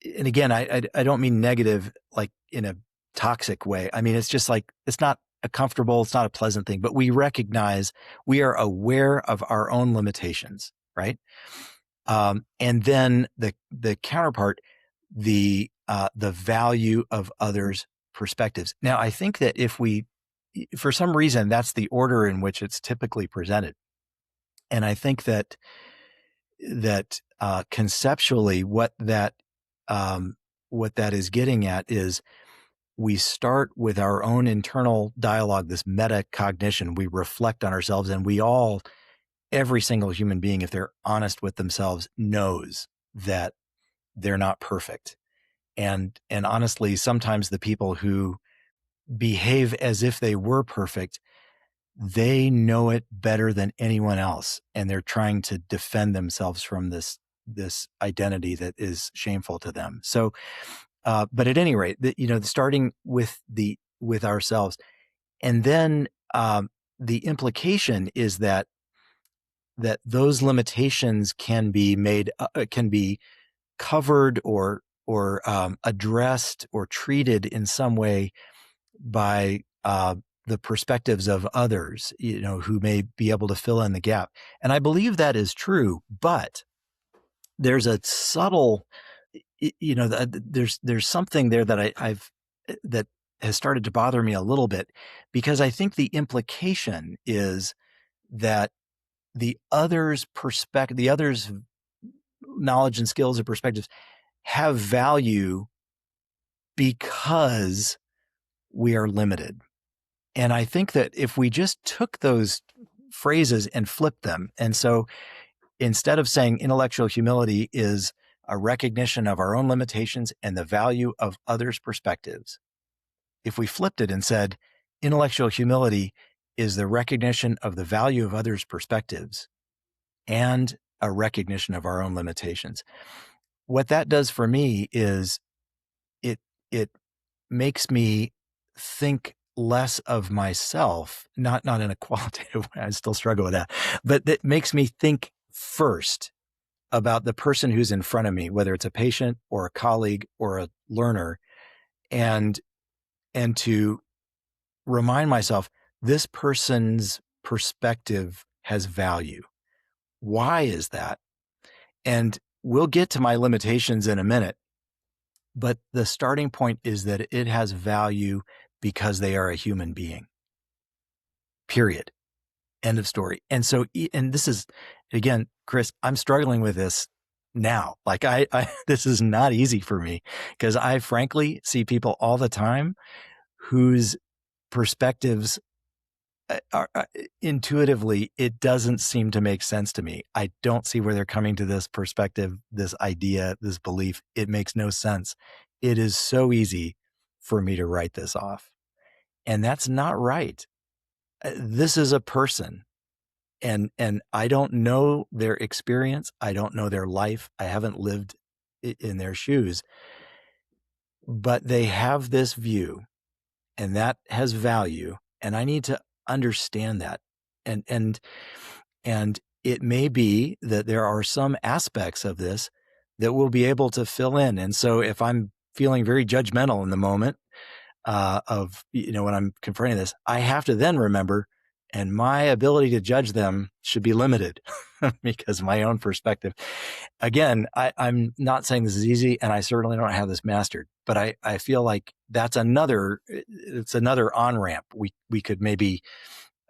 again, I don't mean negative, like in a toxic way. I mean, it's just like, it's not a comfortable, it's not a pleasant thing, but we recognize, we are aware of our own limitations, right? And then the counterpart, the value of others' perspectives. Now, I think that for some reason, that's the order in which it's typically presented, and I think that conceptually, what that is getting at is, we start with our own internal dialogue, this metacognition. We reflect on ourselves, and every single human being, if they're honest with themselves, knows that they're not perfect. And honestly, sometimes the people who behave as if they were perfect, they know it better than anyone else, and they're trying to defend themselves from this identity that is shameful to them. So, but at any rate, starting with ourselves, and then the implication is that those limitations can be covered or addressed or treated in some way by the perspectives of others, who may be able to fill in the gap. And I believe that is true, but there's a subtle, there's something there that that has started to bother me a little bit, because I think the implication is that the other's perspective, the other's knowledge and skills or perspectives have value because we are limited. And I think that if we just took those phrases and flipped them, and so instead of saying intellectual humility is a recognition of our own limitations and the value of others' perspectives, if we flipped it and said intellectual humility is the recognition of the value of others' perspectives and a recognition of our own limitations, what that does for me is it it makes me think less of myself, not in a qualitative way. I still struggle with that, but that makes me think first about the person who's in front of me, whether it's a patient or a colleague or a learner, and to remind myself this person's perspective has value. Why is that? And we'll get to my limitations in a minute, but the starting point is that it has value because they are a human being. Period. End of story. And so, and this is, again, Chris, I'm struggling with this now. Like this is not easy for me because I frankly see people all the time whose perspectives are intuitively, it doesn't seem to make sense to me. I don't see where they're coming to this perspective, this idea, this belief. It makes no sense. It is so easy for me to write this off. And that's not right. This is a person. And I don't know their experience. I don't know their life. I haven't lived in their shoes. But they have this view, and that has value. And I need to understand that. And it may be that there are some aspects of this that we'll be able to fill in. And so if I'm feeling very judgmental in the moment of, when I'm confronting this, I have to then remember, and my ability to judge them should be limited because my own perspective. Again, I'm not saying this is easy, and I certainly don't have this mastered, but I feel like it's another on-ramp. We could maybe,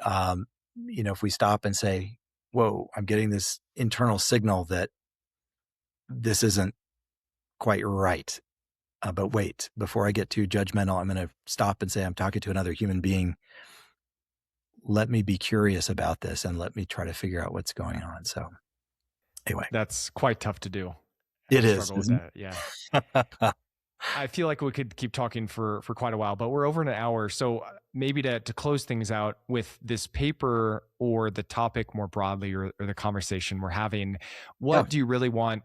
if we stop and say, whoa, I'm getting this internal signal that this isn't quite right. But wait, before I get too judgmental, I'm going to stop and say, I'm talking to another human being. Let me be curious about this and let me try to figure out what's going on. So anyway, That's quite tough to do. it I is, struggle with isn't that. Yeah. it? I feel like we could keep talking for quite a while, but we're over an hour. So maybe to close things out with this paper or the topic more broadly, or the conversation we're having, Yeah. what do you really want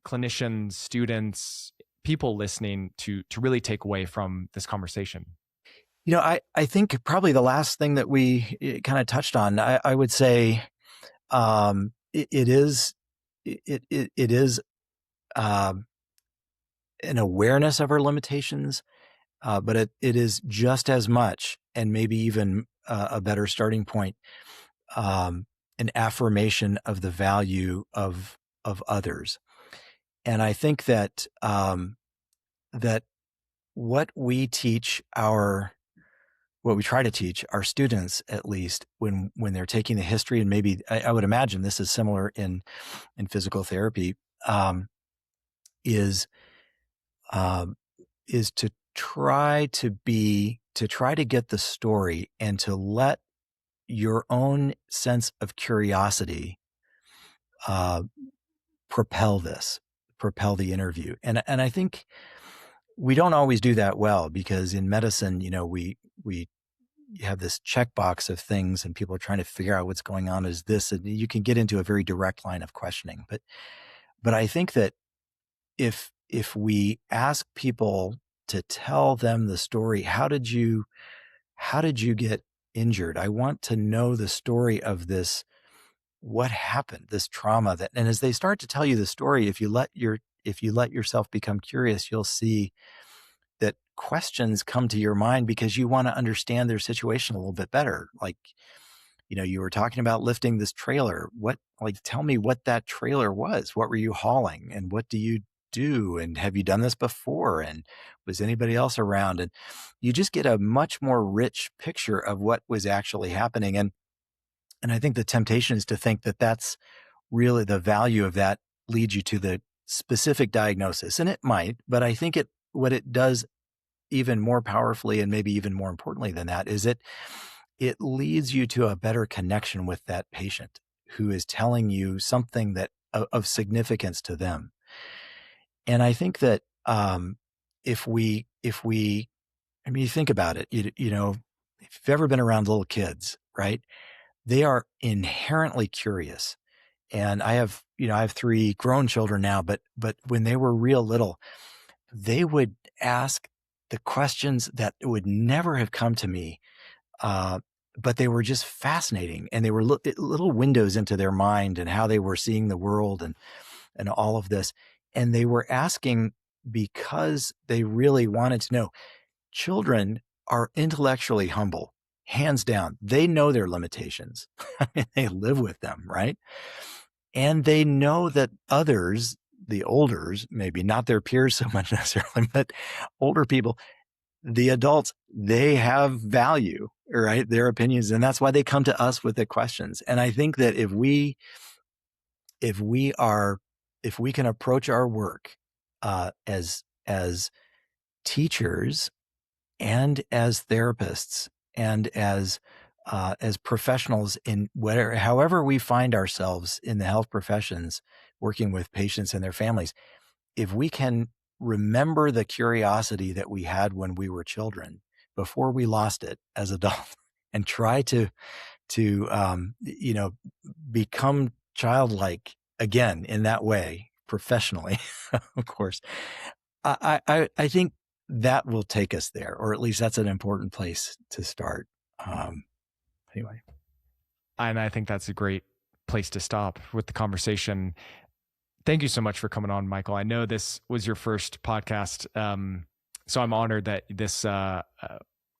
clinicians, students, people listening to really take away from this conversation? I think probably the last thing that we kind of touched on, I would say, it is an awareness of our limitations, but it is just as much, and maybe even a better starting point, an affirmation of the value of others. And I think that that what we try to teach our students, at least when they're taking the history, and maybe I would imagine this is similar in physical therapy, is to try to get the story and to let your own sense of curiosity propel the interview. And I think we don't always do that well, because in medicine, we have this checkbox of things and people are trying to figure out what's going on is this, and you can get into a very direct line of questioning. But I think that if we ask people to tell them the story, how did you get injured? I want to know the story of this, what happened, this trauma and as they start to tell you the story, if you let yourself become curious, you'll see that questions come to your mind because you want to understand their situation a little bit better. Like, you were talking about lifting this trailer. Tell me what that trailer was. What were you hauling, and what do you do? And have you done this before? And was anybody else around? And you just get a much more rich picture of what was actually happening. And I think the temptation is to think that that's really the value of that leads you to the specific diagnosis. And it might, but I think what it does even more powerfully, and maybe even more importantly than that, is it leads you to a better connection with that patient who is telling you something that of significance to them. And I think that if we, I mean, you think about it, you know, if you've ever been around little kids, right? They are inherently curious. And I have three grown children now, but when they were real little, they would ask the questions that would never have come to me, uh, but they were just fascinating, and they were little windows into their mind and how they were seeing the world and all of this. And they were asking because they really wanted to know. Children are intellectually humble, hands down. They know their limitations. I mean, they live with them, right? And they know that others, the olders, maybe not their peers so much necessarily, but older people, the adults, they have value, right? Their opinions. And that's why they come to us with the questions. And I think that if we are, if we can approach our work as teachers and as therapists and as professionals in whatever, however we find ourselves in the health professions, working with patients and their families, if we can remember the curiosity that we had when we were children before we lost it as adults, and try to you know, become childlike again in that way professionally, of course, I think that will take us there, or at least that's an important place to start. Um, anyway. And I think that's a great place to stop with the conversation. Thank you so much for coming on, Michael. I know this was your first podcast, so I'm honored that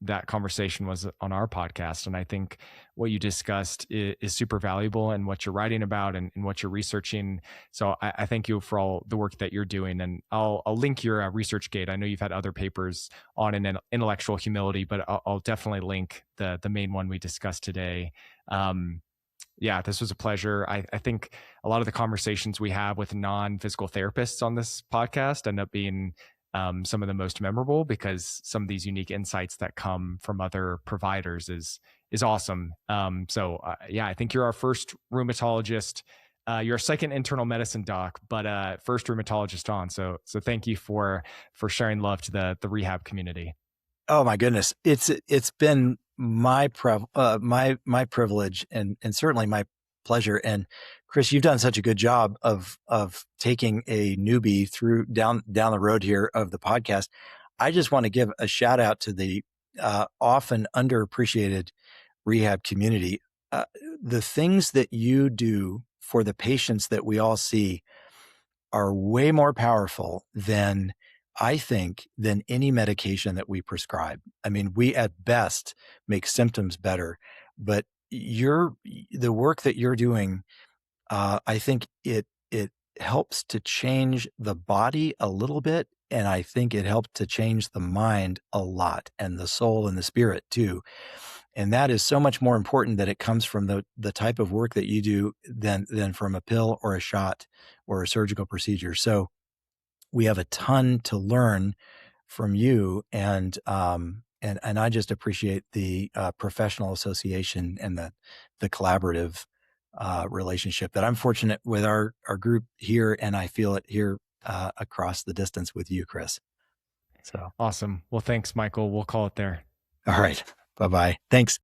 that conversation was on our podcast. And I think what you discussed is super valuable, and what you're writing about and what you're researching. So I thank you for all the work that you're doing. And I'll link your ResearchGate. I know you've had other papers on intellectual humility, but I'll definitely link the main one we discussed today. Yeah, this was a pleasure. I think a lot of the conversations we have with non-physical therapists on this podcast end up being some of the most memorable, because some of these unique insights that come from other providers is awesome. Yeah, I think you're our first rheumatologist. You're a second internal medicine doc, but first rheumatologist on. So thank you for sharing love to the rehab community. Oh my goodness, it's been my privilege and certainly my pleasure. And Chris, you've done such a good job of taking a newbie through down the road here of the podcast. I just want to give a shout out to the often underappreciated rehab community. Uh, the things that you do for the patients that we all see are way more powerful than, I think, than any medication that we prescribe. I mean, we at best make symptoms better, but the work that you're doing, I think it helps to change the body a little bit, and I think it helped to change the mind a lot, and the soul and the spirit too. And that is so much more important that it comes from the type of work that you do than from a pill or a shot or a surgical procedure. So we have a ton to learn from you, and I just appreciate the professional association and the collaborative relationship that I'm fortunate with our group here, and I feel it here across the distance with you, Chris. So Awesome. Well, thanks, Michael. We'll call it there. all right, bye bye. Thanks.